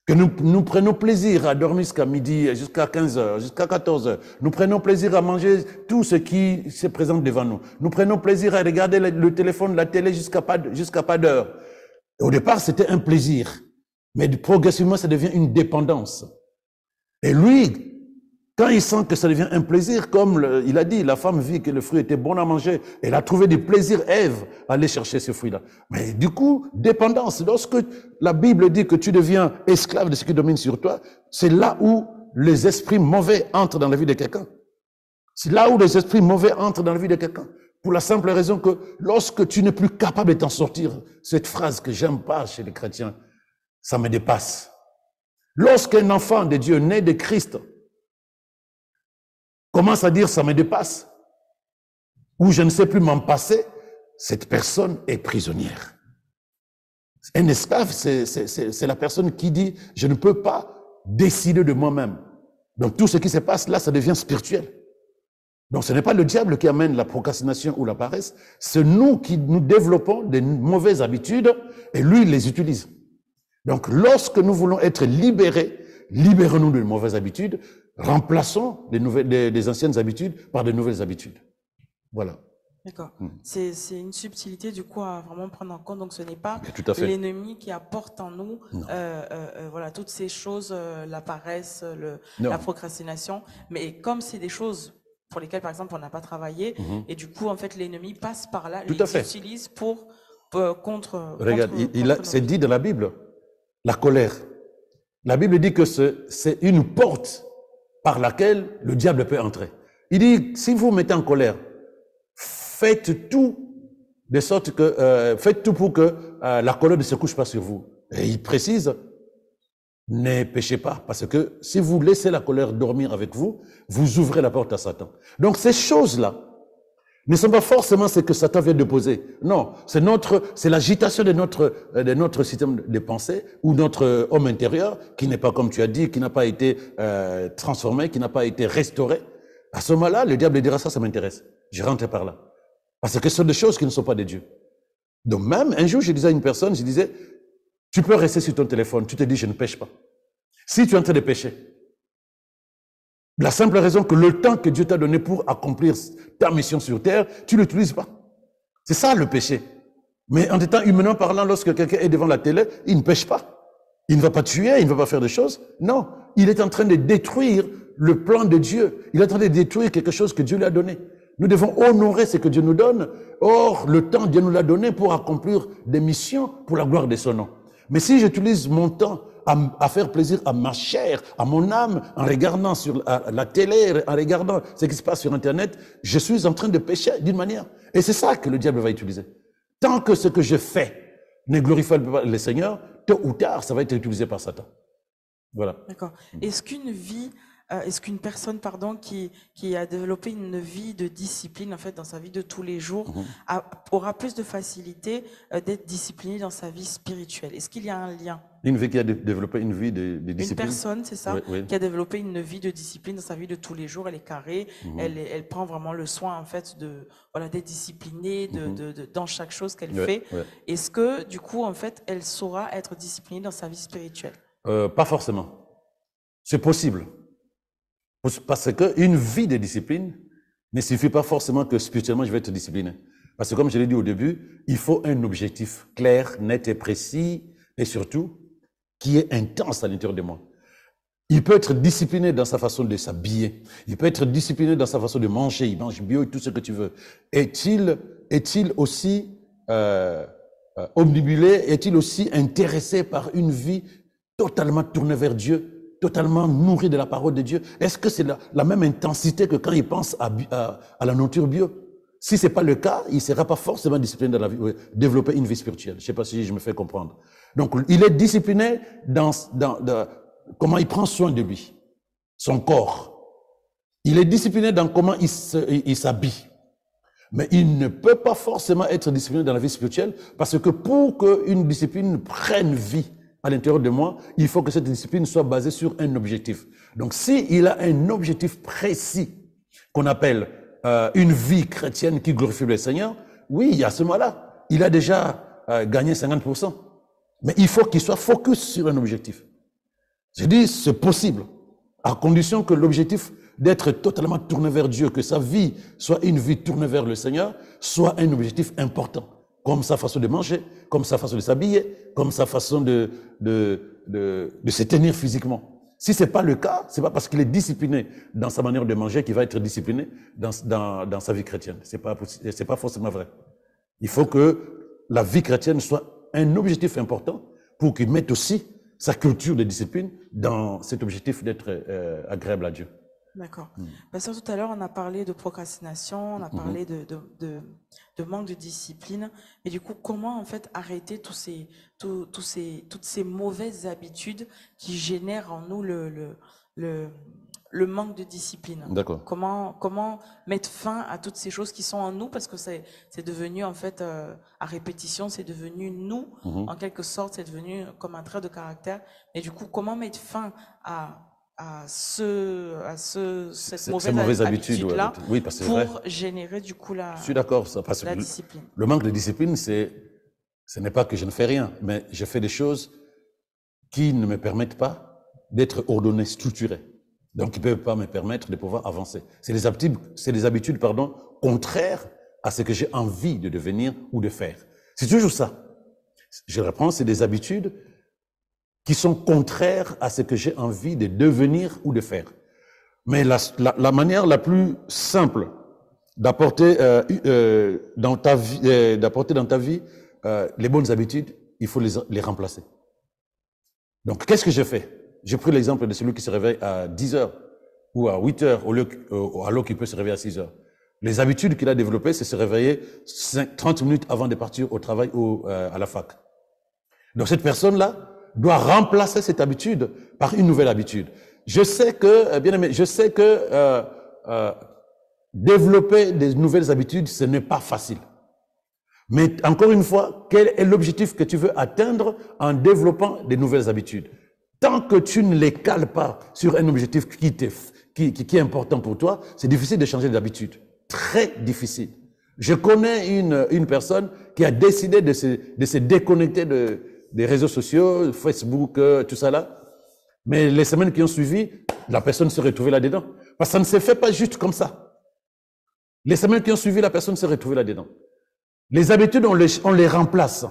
B: Que nous prenons plaisir à dormir jusqu'à midi, jusqu'à 15 heures, jusqu'à 14 heures. Nous prenons plaisir à manger tout ce qui se présente devant nous. Nous prenons plaisir à regarder le téléphone, la télé jusqu'à pas d'heure. Au départ, c'était un plaisir. Mais progressivement, ça devient une dépendance. Et lui, quand il sent que ça devient un plaisir, comme il a dit, la femme vit que le fruit était bon à manger, elle a trouvé du plaisir, Ève, à aller chercher ce fruit-là. Mais du coup, dépendance. Lorsque la Bible dit que tu deviens esclave de ce qui domine sur toi, c'est là où les esprits mauvais entrent dans la vie de quelqu'un. C'est là où les esprits mauvais entrent dans la vie de quelqu'un. Pour la simple raison que lorsque tu n'es plus capable de t'en sortir, cette phrase que j'aime pas chez les chrétiens, ça me dépasse. Lorsqu'un enfant de Dieu né de Christ commence à dire ça me dépasse, ou je ne sais plus m'en passer, cette personne est prisonnière. Un esclave, c'est la personne qui dit je ne peux pas décider de moi-même. Donc tout ce qui se passe là, ça devient spirituel. Donc ce n'est pas le diable qui amène la procrastination ou la paresse, c'est nous qui nous développons de mauvaises habitudes et lui il les utilise. Donc lorsque nous voulons être libérés, libérons-nous de mauvaises habitudes, remplaçons des anciennes habitudes par de nouvelles habitudes. Voilà.
A: D'accord. C'est une subtilité du coup à vraiment prendre en compte. Donc ce n'est pas
B: Tout à fait.
A: l'ennemi qui apporte en nous
B: Non.
A: voilà, toutes ces choses, la paresse,
B: Non.
A: la procrastination. Mais comme c'est des choses pour lesquelles, par exemple, on n'a pas travaillé, et du coup, en fait, l'ennemi passe par là,
B: Tout
A: il
B: à fait.
A: utilise pour
B: Regarde,
A: contre
B: c'est dit dans la Bible, la colère. La Bible dit que c'est une porte par laquelle le diable peut entrer. Il dit, si vous mettez en colère, faites tout de sorte que, faites tout pour que la colère ne se couche pas sur vous. Et il précise, ne péchez pas, parce que si vous laissez la colère dormir avec vous, vous ouvrez la porte à Satan. Donc ces choses-là ne sont pas forcément ce que Satan vient de poser. Non, c'est l'agitation de notre système de pensée ou notre homme intérieur qui n'est pas, comme tu as dit, qui n'a pas été transformé, qui n'a pas été restauré. À ce moment-là, le diable dira ça m'intéresse. Je rentre par là. Parce que ce sont des choses qui ne sont pas de Dieu. Donc même, un jour, je disais à une personne, je disais, tu peux rester sur ton téléphone, tu te dis, je ne pêche pas. Si tu es en train de pécher, la simple raison que le temps que Dieu t'a donné pour accomplir ta mission sur terre, tu ne l'utilises pas. C'est ça le péché. Mais en étant humainement parlant, lorsque quelqu'un est devant la télé, il ne pêche pas. Il ne va pas tuer, il ne va pas faire des choses. Non, il est en train de détruire le plan de Dieu. Il est en train de détruire quelque chose que Dieu lui a donné. Nous devons honorer ce que Dieu nous donne. Or, le temps, Dieu nous l'a donné pour accomplir des missions pour la gloire de son nom. Mais si j'utilise mon temps à faire plaisir à ma chair, à mon âme, en regardant sur la télé, en regardant ce qui se passe sur Internet, je suis en train de pécher d'une manière. Et c'est ça que le diable va utiliser. Tant que ce que je fais ne glorifie pas le Seigneur, tôt ou tard, ça va être utilisé par Satan. Voilà.
A: D'accord. Est-ce qu'une personne, pardon, qui a développé une vie de discipline, en fait, dans sa vie de tous les jours, aura plus de facilité d'être disciplinée dans sa vie spirituelle? Est-ce qu'il y a un lien?
B: Une vie qui a développé une vie de discipline.
A: Une personne, c'est ça,
B: Oui, oui.
A: qui a développé une vie de discipline dans sa vie de tous les jours. Elle est carrée, elle prend vraiment le soin, en fait, d'être disciplinée dans chaque chose qu'elle fait.
B: Ouais.
A: Est-ce que, du coup, en fait, elle saura être disciplinée dans sa vie spirituelle?
B: Pas forcément. C'est possible. Parce qu'une vie de discipline ne suffit pas forcément que spirituellement je vais être discipliné. Parce que comme je l'ai dit au début, il faut un objectif clair, net et précis, et surtout, qui est intense à l'intérieur de moi. Il peut être discipliné dans sa façon de s'habiller. Il peut être discipliné dans sa façon de manger. Il mange bio et tout ce que tu veux. Est-il aussi omnibulé? Est-il aussi intéressé par une vie totalement tournée vers Dieu? Totalement nourri de la parole de Dieu? Est-ce que c'est la même intensité que quand il pense à la nourriture bio? Si c'est pas le cas, il sera pas forcément discipliné dans la vie, développer une vie spirituelle. Je sais pas si je me fais comprendre. Donc, il est discipliné dans comment il prend soin de lui, son corps. Il est discipliné dans comment il s'habille. Mais il ne peut pas forcément être discipliné dans la vie spirituelle parce que pour qu'une discipline prenne vie à l'intérieur de moi, il faut que cette discipline soit basée sur un objectif. Donc, s'il a un objectif précis qu'on appelle une vie chrétienne qui glorifie le Seigneur, oui, à ce moment-là, il a déjà gagné 50%. Mais il faut qu'il soit focus sur un objectif. Je dis, c'est possible, à condition que l'objectif d'être totalement tourné vers Dieu, que sa vie soit une vie tournée vers le Seigneur, soit un objectif important. Comme sa façon de manger, comme sa façon de s'habiller, comme sa façon de se tenir physiquement. Si c'est pas le cas, c'est pas parce qu'il est discipliné dans sa manière de manger qu'il va être discipliné dans sa vie chrétienne. C'est pas forcément vrai. Il faut que la vie chrétienne soit un objectif important pour qu'il mette aussi sa culture de discipline dans cet objectif d'être agréable à Dieu.
A: D'accord. Pasteur, tout à l'heure, on a parlé de procrastination, on a parlé de manque de discipline. Et du coup, comment en fait arrêter toutes ces mauvaises habitudes qui génèrent en nous le manque de discipline?
B: D'accord.
A: Comment mettre fin à toutes ces choses qui sont en nous, parce que c'est devenu en fait à répétition, c'est devenu nous en quelque sorte, c'est devenu comme un trait de caractère. Et du coup, comment mettre fin à cette mauvaise habitude-là,
B: oui, parce que c'est
A: pour
B: vrai.
A: générer du coup
B: Je suis d'accord, parce
A: la
B: que
A: discipline.
B: le manque de discipline, ce n'est pas que je ne fais rien, mais je fais des choses qui ne me permettent pas d'être ordonné, structuré. Donc, qui ne peuvent pas me permettre de pouvoir avancer. C'est des habitudes, contraires à ce que j'ai envie de devenir ou de faire. C'est toujours ça. Je reprends, c'est des habitudes qui sont contraires à ce que j'ai envie de devenir ou de faire. Mais la manière la plus simple d'apporter dans ta vie, les bonnes habitudes, il faut les remplacer. Donc, qu'est-ce que je fais? J'ai pris l'exemple de celui qui se réveille à 10 heures ou à 8 heures alors qu'il peut se réveiller à 6 heures. Les habitudes qu'il a développées, c'est se réveiller 30 minutes avant de partir au travail ou à la fac. Donc, cette personne-là doit remplacer cette habitude par une nouvelle habitude. Je sais que, bien aimé, je sais que développer des nouvelles habitudes, ce n'est pas facile. Mais encore une fois, quel est l'objectif que tu veux atteindre en développant des nouvelles habitudes? Tant que tu ne les cales pas sur un objectif qui est important pour toi, c'est difficile de changer d'habitude. Très difficile. Je connais une personne qui a décidé de se déconnecter des réseaux sociaux, Facebook, tout ça là. Mais les semaines qui ont suivi, la personne s'est retrouvée là-dedans. Parce que ça ne se fait pas juste comme ça. Les semaines qui ont suivi, la personne s'est retrouvée là-dedans. Les habitudes, on les remplace.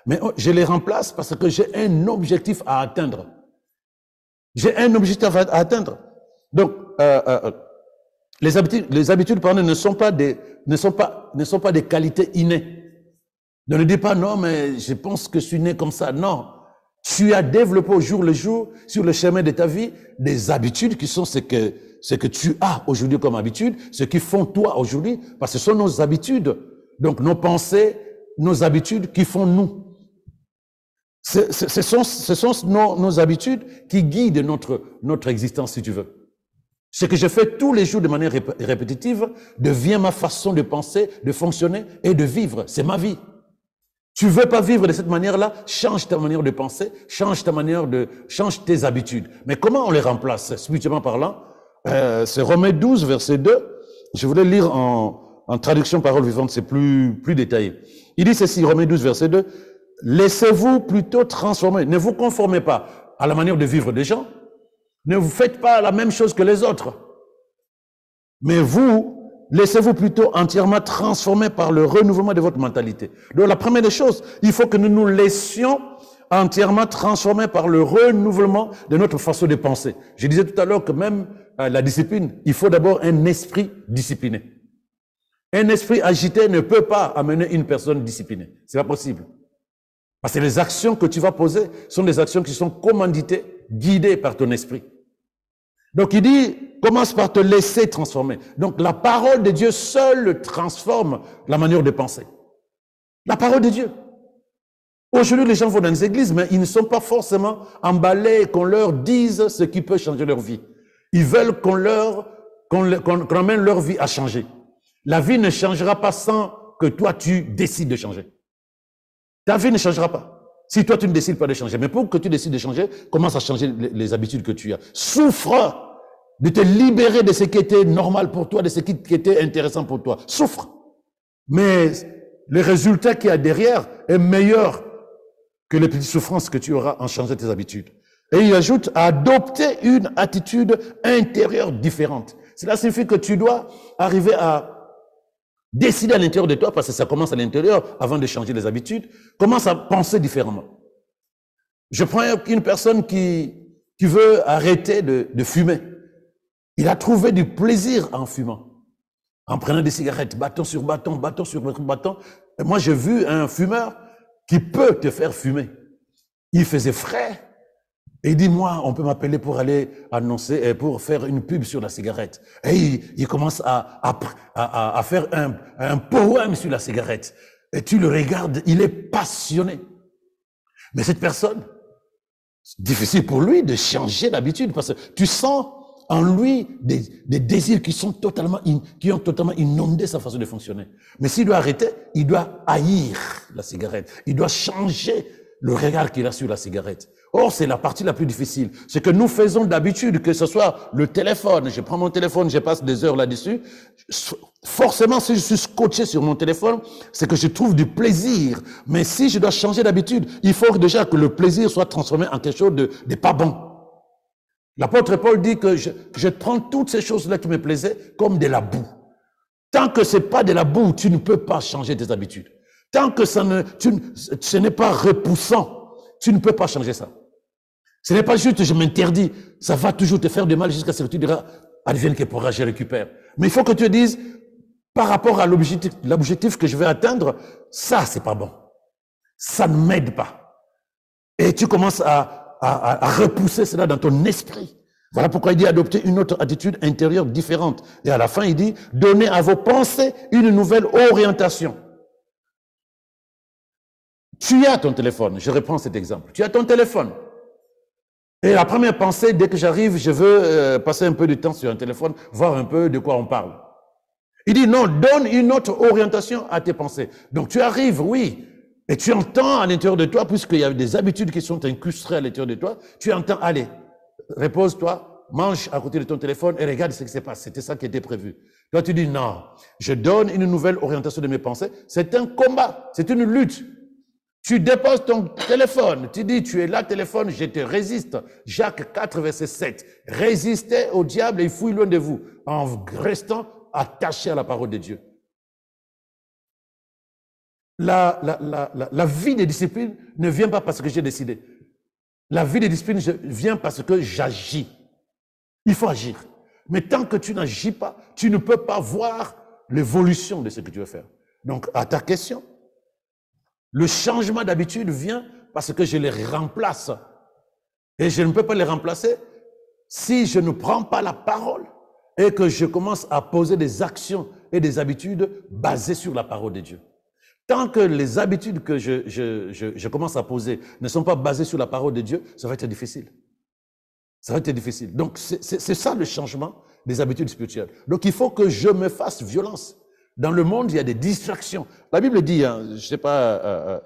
B: Mais je les remplace parce que j'ai un objectif à atteindre. J'ai un objectif à atteindre. Donc, les habitudes, pardon, ne sont pas des qualités innées. Ne dis pas, non, mais je pense que je suis né comme ça. Non. Tu as développé au jour le jour, sur le chemin de ta vie, des habitudes qui sont ce que tu as aujourd'hui comme habitude, ce qui font toi aujourd'hui, parce que ce sont nos habitudes. Donc, nos pensées, nos habitudes qui font nous. Ce sont nos habitudes qui guident notre existence, si tu veux. Ce que je fais tous les jours de manière répétitive devient ma façon de penser, de fonctionner et de vivre. C'est ma vie. Tu veux pas vivre de cette manière-là, change ta manière de penser, change tes habitudes. Mais comment on les remplace, spirituellement parlant? C'est Romains 12, verset 2. Je voulais lire en traduction parole vivante, c'est plus détaillé. Il dit ceci, Romains 12, verset 2. Laissez-vous plutôt transformer. Ne vous conformez pas à la manière de vivre des gens. Ne vous faites pas la même chose que les autres. Mais vous, laissez-vous plutôt entièrement transformer par le renouvellement de votre mentalité. Donc la première des choses, il faut que nous nous laissions entièrement transformer par le renouvellement de notre façon de penser. Je disais tout à l'heure que même la discipline, il faut d'abord un esprit discipliné. Un esprit agité ne peut pas amener une personne disciplinée. C'est pas possible. Parce que les actions que tu vas poser sont des actions qui sont commanditées, guidées par ton esprit. Donc il dit, commence par te laisser transformer. Donc la parole de Dieu seule transforme la manière de penser. La parole de Dieu. Aujourd'hui, les gens vont dans les églises, mais ils ne sont pas forcément emballés qu'on leur dise ce qui peut changer leur vie. Ils veulent qu'on amène leur vie à changer. La vie ne changera pas sans que toi, tu décides de changer. Ta vie ne changera pas. Si toi, tu ne décides pas de changer. Mais pour que tu décides de changer, commence à changer les habitudes que tu as. Souffre de te libérer de ce qui était normal pour toi, de ce qui était intéressant pour toi. Souffre. Mais le résultat qu'il y a derrière est meilleur que les petites souffrances que tu auras en changeant tes habitudes. Et il ajoute, adopter une attitude intérieure différente. Cela signifie que tu dois arriver à décider à l'intérieur de toi, parce que ça commence à l'intérieur avant de changer les habitudes, commence à penser différemment. Je prends une personne qui veut arrêter de fumer. Il a trouvé du plaisir en fumant, en prenant des cigarettes, bâton sur bâton, bâton sur bâton. Et moi, j'ai vu un fumeur qui peut te faire fumer. Il faisait frais. Et il dit, moi, on peut m'appeler pour aller annoncer, pour faire une pub sur la cigarette. Et il commence à faire un poème sur la cigarette. Et tu le regardes, il est passionné. Mais cette personne, c'est difficile pour lui de changer d'habitude parce que tu sens en lui des désirs qui ont totalement inondé sa façon de fonctionner. Mais s'il doit arrêter, il doit haïr la cigarette. Il doit changer le regard qu'il a sur la cigarette. Or, c'est la partie la plus difficile. Ce que nous faisons d'habitude, que ce soit le téléphone, je prends mon téléphone, je passe des heures là-dessus. Forcément, si je suis scotché sur mon téléphone, c'est que je trouve du plaisir. Mais si je dois changer d'habitude, il faut déjà que le plaisir soit transformé en quelque chose de pas bon. L'apôtre Paul dit que je prends toutes ces choses-là qui me plaisaient comme de la boue. Tant que ce n'est pas de la boue, tu ne peux pas changer tes habitudes. Tant que ce n'est pas repoussant, tu ne peux pas changer ça. Ce n'est pas juste je m'interdis, ça va toujours te faire du mal jusqu'à ce que tu diras, advienne que pourra, je récupère. Mais il faut que tu te dises, par rapport à l'objectif que je vais atteindre, ça, c'est pas bon. Ça ne m'aide pas. Et tu commences à repousser cela dans ton esprit. Voilà pourquoi il dit adopter une autre attitude intérieure différente. Et à la fin, il dit donner à vos pensées une nouvelle orientation. Tu as ton téléphone. Je reprends cet exemple. Tu as ton téléphone. Et la première pensée, dès que j'arrive, je veux passer un peu de temps sur un téléphone, voir un peu de quoi on parle. Il dit non, donne une autre orientation à tes pensées. Donc tu arrives, oui, et tu entends à l'intérieur de toi, puisqu'il y a des habitudes qui sont incrustées à l'intérieur de toi, tu entends, allez, repose-toi, mange à côté de ton téléphone et regarde ce qui se passe. C'était ça qui était prévu. Toi, tu dis non, je donne une nouvelle orientation de mes pensées. C'est un combat, c'est une lutte. Tu déposes ton téléphone, tu dis, tu es là, téléphone, je te résiste. Jacques 4, verset 7. Résistez au diable et il fouille loin de vous, en restant attaché à la parole de Dieu. La vie de discipline ne vient pas parce que j'ai décidé. La vie de discipline vient parce que j'agis. Il faut agir. Mais tant que tu n'agis pas, tu ne peux pas voir l'évolution de ce que tu veux faire. Donc, à ta question, le changement d'habitude vient parce que je les remplace. Et je ne peux pas les remplacer si je ne prends pas la parole et que je commence à poser des actions et des habitudes basées sur la parole de Dieu. Tant que les habitudes que je commence à poser ne sont pas basées sur la parole de Dieu, ça va être difficile. Ça va être difficile. Donc, c'est ça le changement des habitudes spirituelles. Donc, il faut que je me fasse violence. Dans le monde, il y a des distractions. La Bible dit, hein, je ne sais pas,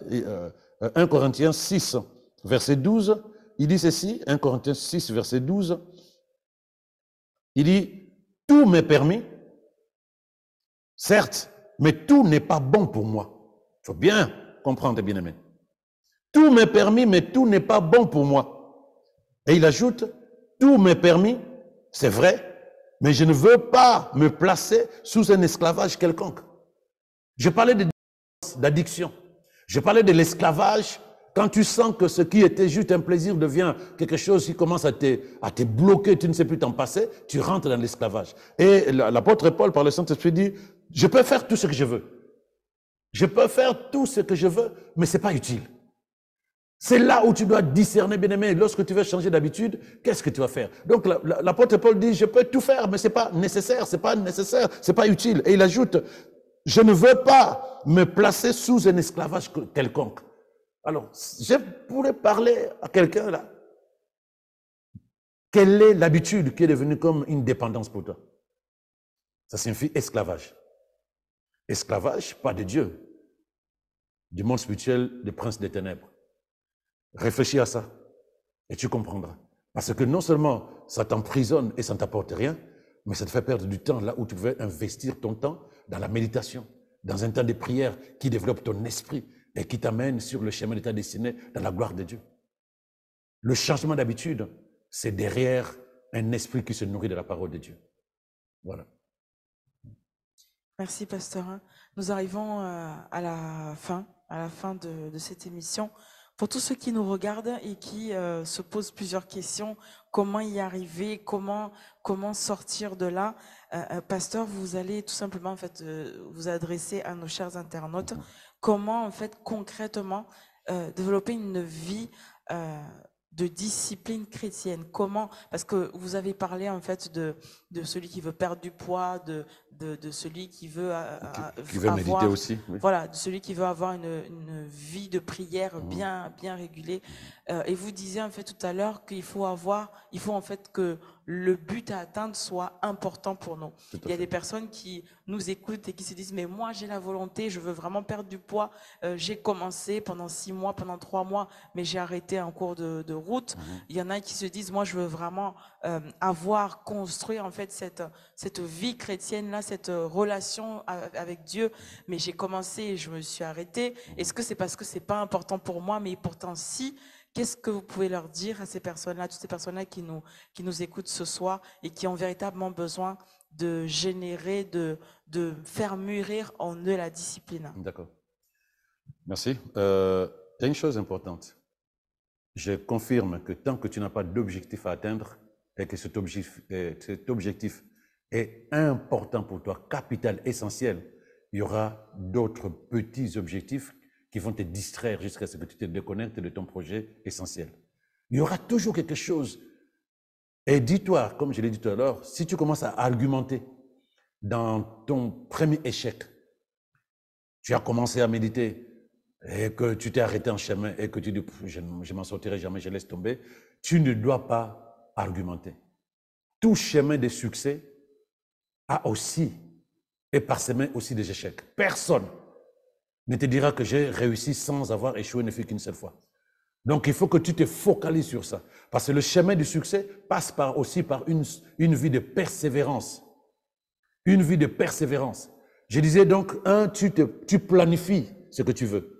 B: 1 Corinthiens 6, verset 12, il dit ceci, 1 Corinthiens 6, verset 12, il dit, tout m'est permis, certes, mais tout n'est pas bon pour moi. Il faut bien comprendre, bien-aimé. Tout m'est permis, mais tout n'est pas bon pour moi. Et il ajoute, tout m'est permis, c'est vrai, mais je ne veux pas me placer sous un esclavage quelconque. Je parlais d'addiction. Je parlais de l'esclavage quand tu sens que ce qui était juste un plaisir devient quelque chose qui commence à te bloquer, tu ne sais plus t'en passer, tu rentres dans l'esclavage. Et l'apôtre Paul, par le Saint-Esprit, dit, je peux faire tout ce que je veux. Je peux faire tout ce que je veux, mais ce n'est pas utile. C'est là où tu dois discerner, bien-aimé. Lorsque tu veux changer d'habitude, qu'est-ce que tu vas faire? Donc, l'apôtre Paul dit, je peux tout faire, mais ce n'est pas nécessaire, ce n'est pas utile. Et il ajoute, je ne veux pas me placer sous un esclavage quelconque. Alors, je pourrais parler à quelqu'un là. Quelle est l'habitude qui est devenue comme une dépendance pour toi? Ça signifie esclavage. Esclavage, pas de Dieu, du monde spirituel, des princes des ténèbres. Réfléchis à ça et tu comprendras. Parce que non seulement ça t'emprisonne et ça ne t'apporte rien, mais ça te fait perdre du temps là où tu pouvais investir ton temps dans la méditation, dans un temps de prière qui développe ton esprit et qui t'amène sur le chemin de ta destinée dans la gloire de Dieu. Le changement d'habitude, c'est derrière un esprit qui se nourrit de la parole de Dieu. Voilà.
A: Merci, pasteur. Nous arrivons à la fin de cette émission. Pour tous ceux qui nous regardent et qui se posent plusieurs questions, comment y arriver, comment sortir de là, pasteur, vous allez tout simplement en fait vous adresser à nos chers internautes. Comment en fait concrètement développer une vie de discipline chrétienne? Comment? Parce que vous avez parlé en fait de celui qui veut perdre du poids, de celui qui veut
B: qui veut
A: avoir,
B: méditer aussi. Oui.
A: Voilà, de celui qui veut avoir une vie de prière bien régulée. Et vous disiez en fait tout à l'heure qu'il faut en fait que le but à atteindre soit important pour nous. Il y a des personnes qui nous écoutent et qui se disent mais moi j'ai la volonté, je veux vraiment perdre du poids. J'ai commencé pendant 6 mois, pendant 3 mois, mais j'ai arrêté en cours de route. Il y en a qui se disent moi je veux vraiment construit en fait cette vie chrétienne là, cette relation avec Dieu, mais j'ai commencé et je me suis arrêtée. Est-ce que c'est parce que c'est pas important pour moi, mais pourtant si? Qu'est-ce que vous pouvez leur dire à ces personnes-là, toutes ces personnes-là qui nous écoutent ce soir et qui ont véritablement besoin de générer, de faire mûrir en eux la discipline.
B: D'accord. Merci. Il y a une chose importante. Je confirme que tant que tu n'as pas d'objectif à atteindre et que cet objectif est important pour toi, capital, essentiel, il y aura d'autres petits objectifs qui vont te distraire jusqu'à ce que tu te déconnectes de ton projet essentiel. Il y aura toujours quelque chose. Et dis-toi, comme je l'ai dit tout à l'heure, si tu commences à argumenter dans ton premier échec, tu as commencé à méditer et que tu t'es arrêté en chemin et que tu dis « je m'en sortirai jamais, je laisse tomber », tu ne dois pas argumenter. Tout chemin de succès a aussi et parsemé aussi des échecs. Personne ne te dira que j'ai réussi sans avoir échoué ne fut qu'une seule fois. Donc il faut que tu te focalises sur ça. Parce que le chemin du succès passe aussi par une vie de persévérance. Une vie de persévérance. Je disais donc, tu planifies ce que tu veux.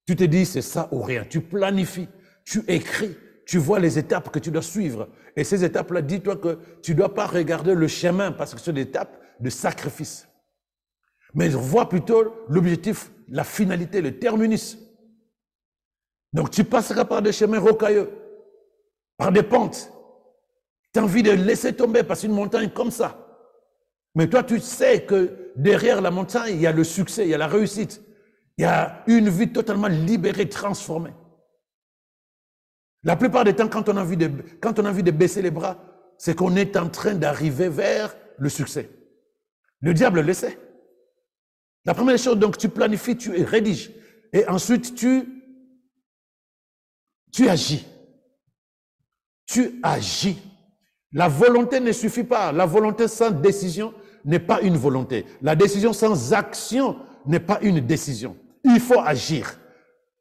B: Tu te dis c'est ça ou rien. Tu planifies, tu écris, tu vois les étapes que tu dois suivre. Et ces étapes-là, dis-toi que tu ne dois pas regarder le chemin parce que c'est des étapes de sacrifice. Mais vois plutôt l'objectif, la finalité, le terminus. Donc tu passeras par des chemins rocailleux, par des pentes. Tu as envie de laisser tomber parce qu'une montagne comme ça. Mais toi, tu sais que derrière la montagne, il y a le succès, il y a la réussite. Il y a une vie totalement libérée, transformée. La plupart des temps, quand on a envie de baisser les bras, c'est qu'on est en train d'arriver vers le succès. Le diable le sait. La première chose, donc, tu planifies, tu rédiges. Et ensuite, tu agis. Tu agis. La volonté ne suffit pas. La volonté sans décision n'est pas une volonté. La décision sans action n'est pas une décision. Il faut agir.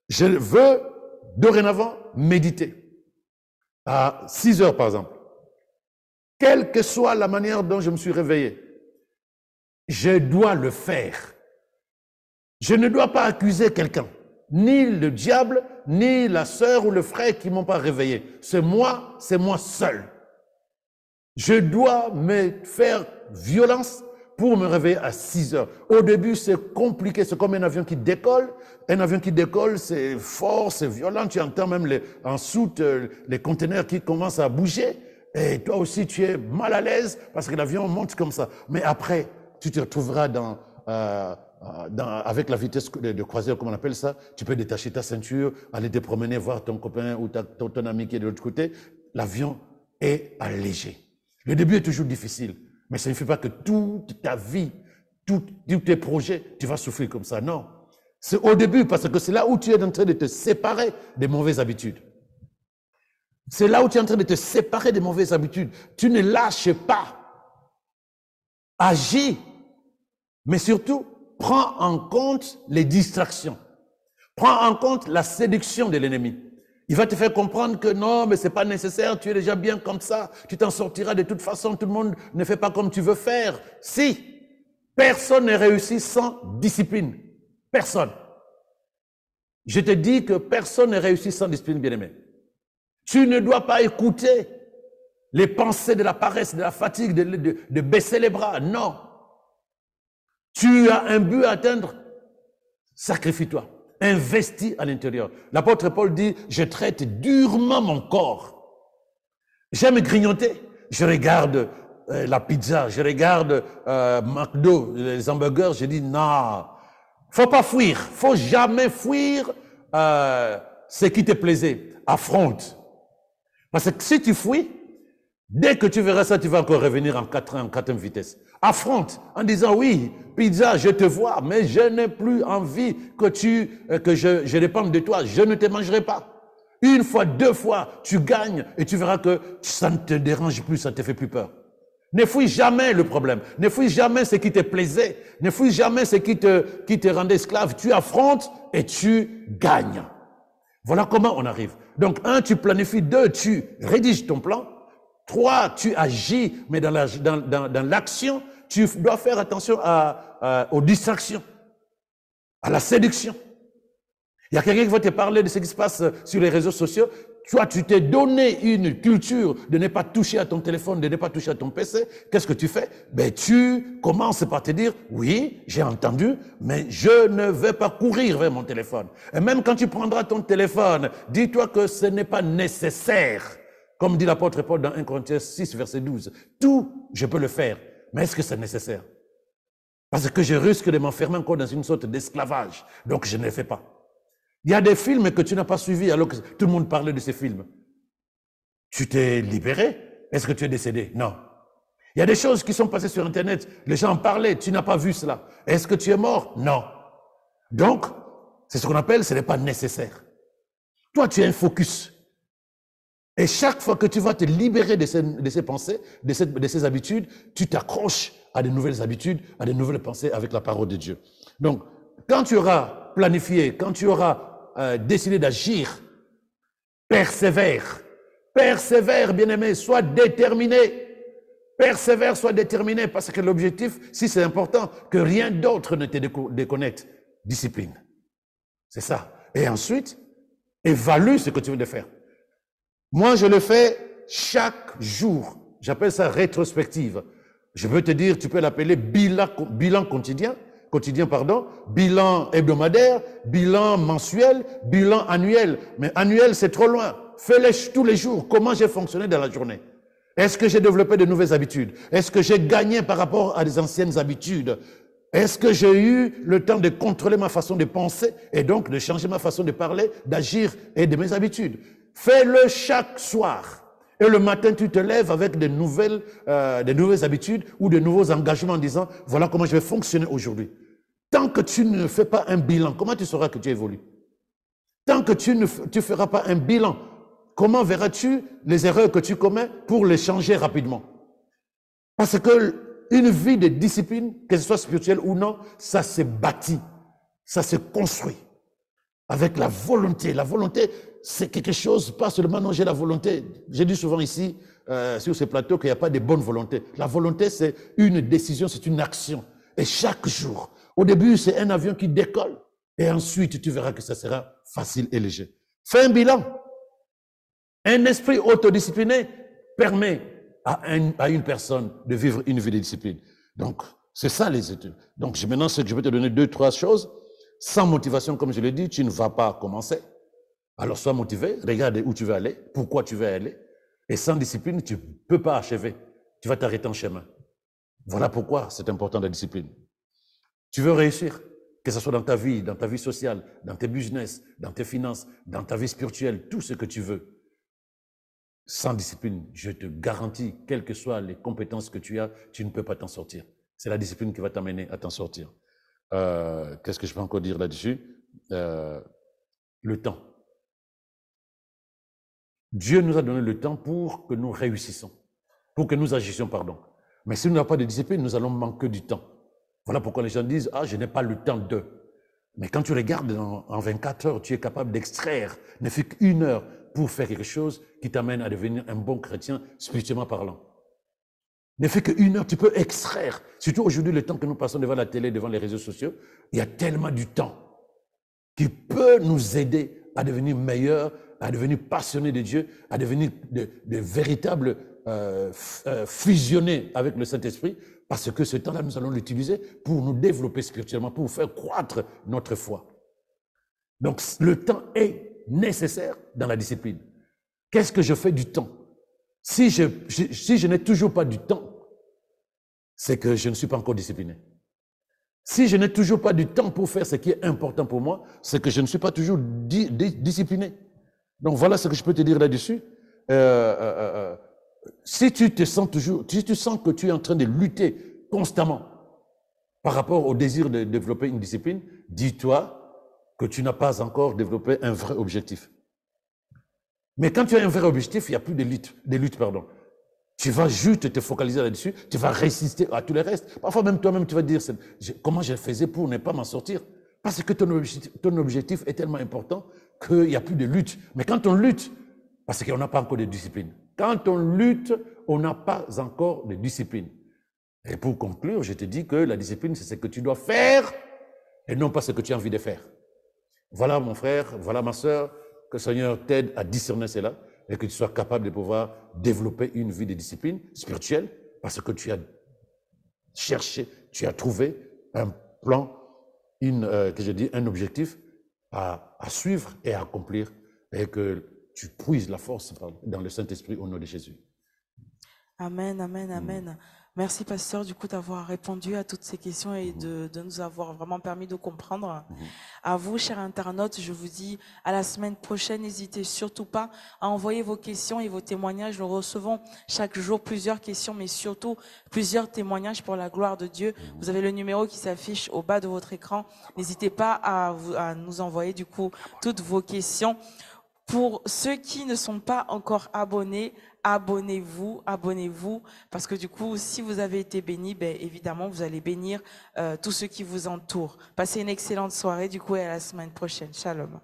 B: Je veux dorénavant méditer. À 6 heures, par exemple. Quelle que soit la manière dont je me suis réveillé, je dois le faire. Je ne dois pas accuser quelqu'un. Ni le diable, ni la sœur ou le frère qui ne m'ont pas réveillé. C'est moi seul. Je dois me faire violence pour me réveiller à 6 heures. Au début, c'est compliqué. C'est comme un avion qui décolle. Un avion qui décolle, c'est fort, c'est violent. Tu entends même en soute les conteneurs qui commencent à bouger. Et toi aussi, tu es mal à l'aise parce que l'avion monte comme ça. Mais après, tu te retrouveras avec la vitesse de croisière, comme on appelle ça. Tu peux détacher ta ceinture, aller te promener, voir ton copain ou ton ami qui est de l'autre côté. L'avion est allégé. Le début est toujours difficile, mais ça ne fait pas que toute ta vie, tous tes projets, tu vas souffrir comme ça. Non. C'est au début, parce que c'est là où tu es en train de te séparer des mauvaises habitudes. C'est là où tu es en train de te séparer des mauvaises habitudes. Tu ne lâches pas. Agis. Mais surtout, prends en compte les distractions. Prends en compte la séduction de l'ennemi. Il va te faire comprendre que non, mais c'est pas nécessaire, tu es déjà bien comme ça, tu t'en sortiras de toute façon, tout le monde ne fait pas comme tu veux faire. Si, personne ne réussit sans discipline. Personne. Je te dis que personne ne réussit sans discipline, bien-aimé. Tu ne dois pas écouter les pensées de la paresse, de la fatigue, de baisser les bras. Non. Tu as un but à atteindre, sacrifie-toi. Investis à l'intérieur. L'apôtre Paul dit, je traite durement mon corps. J'aime grignoter. Je regarde la pizza, je regarde McDo, les hamburgers, je dis non. Faut pas fuir. Faut jamais fuir ce qui te plaisait. Affronte. Parce que si tu fuis, dès que tu verras ça, tu vas encore revenir en quatrième vitesse. Affronte en disant oui, pizza, je te vois, mais je n'ai plus envie que je dépende de toi. Je ne te mangerai pas. Une fois, 2 fois, tu gagnes et tu verras que ça ne te dérange plus, ça ne te fait plus peur. Ne fuis jamais le problème. Ne fuis jamais ce qui te plaisait. Ne fuis jamais ce qui te rendait esclave. Tu affrontes et tu gagnes. Voilà comment on arrive. Donc, 1, tu planifies. 2, tu rédiges ton plan. 3, tu agis, mais dans l'action, tu dois faire attention aux distractions, à la séduction. Il y a quelqu'un qui va te parler de ce qui se passe sur les réseaux sociaux. Toi, tu t'es donné une culture de ne pas toucher à ton téléphone, de ne pas toucher à ton PC. Qu'est-ce que tu fais? Ben, tu commences par te dire, oui, j'ai entendu, mais je ne vais pas courir vers mon téléphone. Et même quand tu prendras ton téléphone, dis-toi que ce n'est pas nécessaire. Comme dit l'apôtre Paul dans 1 Corinthiens 6, verset 12. Tout, je peux le faire. Mais est-ce que c'est nécessaire? Parce que je risque de m'enfermer encore dans une sorte d'esclavage. Donc, je ne le fais pas. Il y a des films que tu n'as pas suivis alors que tout le monde parlait de ces films. Tu t'es libéré? Est-ce que tu es décédé? Non. Il y a des choses qui sont passées sur Internet. Les gens en parlaient. Tu n'as pas vu cela. Est-ce que tu es mort? Non. Donc, c'est ce qu'on appelle, ce n'est pas nécessaire. Toi, tu as un focus. Et chaque fois que tu vas te libérer de ces pensées, de ces habitudes, tu t'accroches à de nouvelles habitudes, à de nouvelles pensées avec la parole de Dieu. Donc, quand tu auras planifié, quand tu auras décidé d'agir, persévère. Persévère, bien-aimé, sois déterminé. Persévère, sois déterminé, parce que l'objectif, si c'est important, que rien d'autre ne te déconnecte. Discipline. C'est ça. Et ensuite, évalue ce que tu viens de faire. Moi, je le fais chaque jour. J'appelle ça rétrospective. Je veux te dire, tu peux l'appeler bilan quotidien, bilan hebdomadaire, bilan mensuel, bilan annuel. Mais annuel, c'est trop loin. Fais-le tous les jours. Comment j'ai fonctionné dans la journée? Est-ce que j'ai développé de nouvelles habitudes? Est-ce que j'ai gagné par rapport à des anciennes habitudes? Est-ce que j'ai eu le temps de contrôler ma façon de penser et donc de changer ma façon de parler, d'agir et de mes habitudes? Fais-le chaque soir. Et le matin, tu te lèves avec de nouvelles habitudes ou de nouveaux engagements en disant, voilà comment je vais fonctionner aujourd'hui. Tant que tu ne fais pas un bilan, comment tu sauras que tu évolues? Tant que tu ne feras pas un bilan, comment verras-tu les erreurs que tu commets pour les changer rapidement? Parce que une vie de discipline, que ce soit spirituelle ou non, ça se bâtit, ça se construit avec la volonté. La volonté, c'est quelque chose, pas seulement non, j'ai la volonté. J'ai dit souvent ici, sur ce plateau, qu'il n'y a pas de bonne volonté. La volonté, c'est une décision, c'est une action. Et chaque jour, au début, c'est un avion qui décolle. Et ensuite, tu verras que ça sera facile et léger. Fais un bilan. Un esprit autodiscipliné permet à une personne de vivre une vie de discipline. Donc, c'est ça les études. Donc, maintenant, je vais te donner 2-3 choses. Sans motivation, comme je l'ai dit, tu ne vas pas commencer. Alors, sois motivé, regarde où tu veux aller, pourquoi tu veux aller. Et sans discipline, tu ne peux pas achever. Tu vas t'arrêter en chemin. Voilà pourquoi c'est important la discipline. Tu veux réussir, que ce soit dans ta vie sociale, dans tes business, dans tes finances, dans ta vie spirituelle, tout ce que tu veux. Sans discipline, je te garantis, quelles que soient les compétences que tu as, tu ne peux pas t'en sortir. C'est la discipline qui va t'amener à t'en sortir. Qu'est-ce que je peux encore dire là-dessus? Le temps. Dieu nous a donné le temps pour que nous réussissions, pour que nous agissions, pardon. Mais si nous n'avons pas de discipline, nous allons manquer du temps. Voilà pourquoi les gens disent, ah, je n'ai pas le temps de. Mais quand tu regardes en 24 heures, tu es capable d'extraire, ne fait qu'une heure pour faire quelque chose qui t'amène à devenir un bon chrétien, spirituellement parlant. Ne fait qu'une heure, tu peux extraire. Surtout aujourd'hui, le temps que nous passons devant la télé, devant les réseaux sociaux, il y a tellement du temps qui peut nous aider à devenir meilleurs, à devenir passionnés de Dieu, à devenir de véritables fusionnés avec le Saint-Esprit, parce que ce temps-là, nous allons l'utiliser pour nous développer spirituellement, pour faire croître notre foi. Donc, le temps est nécessaire dans la discipline. Qu'est-ce que je fais du temps? Si je n'ai toujours pas du temps, c'est que je ne suis pas encore discipliné. Si je n'ai toujours pas du temps pour faire ce qui est important pour moi, c'est que je ne suis pas toujours discipliné. Donc voilà ce que je peux te dire là-dessus. Si tu sens que tu es en train de lutter constamment par rapport au désir de développer une discipline, dis-toi que tu n'as pas encore développé un vrai objectif. Mais quand tu as un vrai objectif, il n'y a plus de lutte. Tu vas juste te focaliser là-dessus, tu vas résister à tout le reste. Parfois même toi-même, tu vas dire, comment je faisais pour ne pas m'en sortir? Parce que ton objectif est tellement important qu'il n'y a plus de lutte. Mais quand on lutte, parce qu'on n'a pas encore de discipline. Quand on lutte, on n'a pas encore de discipline. Et pour conclure, je te dis que la discipline, c'est ce que tu dois faire et non pas ce que tu as envie de faire. Voilà mon frère, voilà ma sœur. que le Seigneur t'aide à discerner cela et que tu sois capable de pouvoir développer une vie de discipline spirituelle parce que tu as cherché, tu as trouvé un plan, un objectif à suivre et à accomplir et que tu puises la force dans le Saint-Esprit au nom de Jésus.
A: Amen, amen, amen. Merci, pasteur, du coup, d'avoir répondu à toutes ces questions et de nous avoir vraiment permis de comprendre. À vous, chers internautes, je vous dis à la semaine prochaine. N'hésitez surtout pas à envoyer vos questions et vos témoignages. Nous recevons chaque jour plusieurs questions, mais surtout plusieurs témoignages pour la gloire de Dieu. Vous avez le numéro qui s'affiche au bas de votre écran. N'hésitez pas à nous envoyer, du coup, toutes vos questions. Pour ceux qui ne sont pas encore abonnés, abonnez-vous, parce que du coup, si vous avez été bénis, ben, évidemment, vous allez bénir tous ceux qui vous entourent. Passez une excellente soirée, du coup, et à la semaine prochaine. Shalom.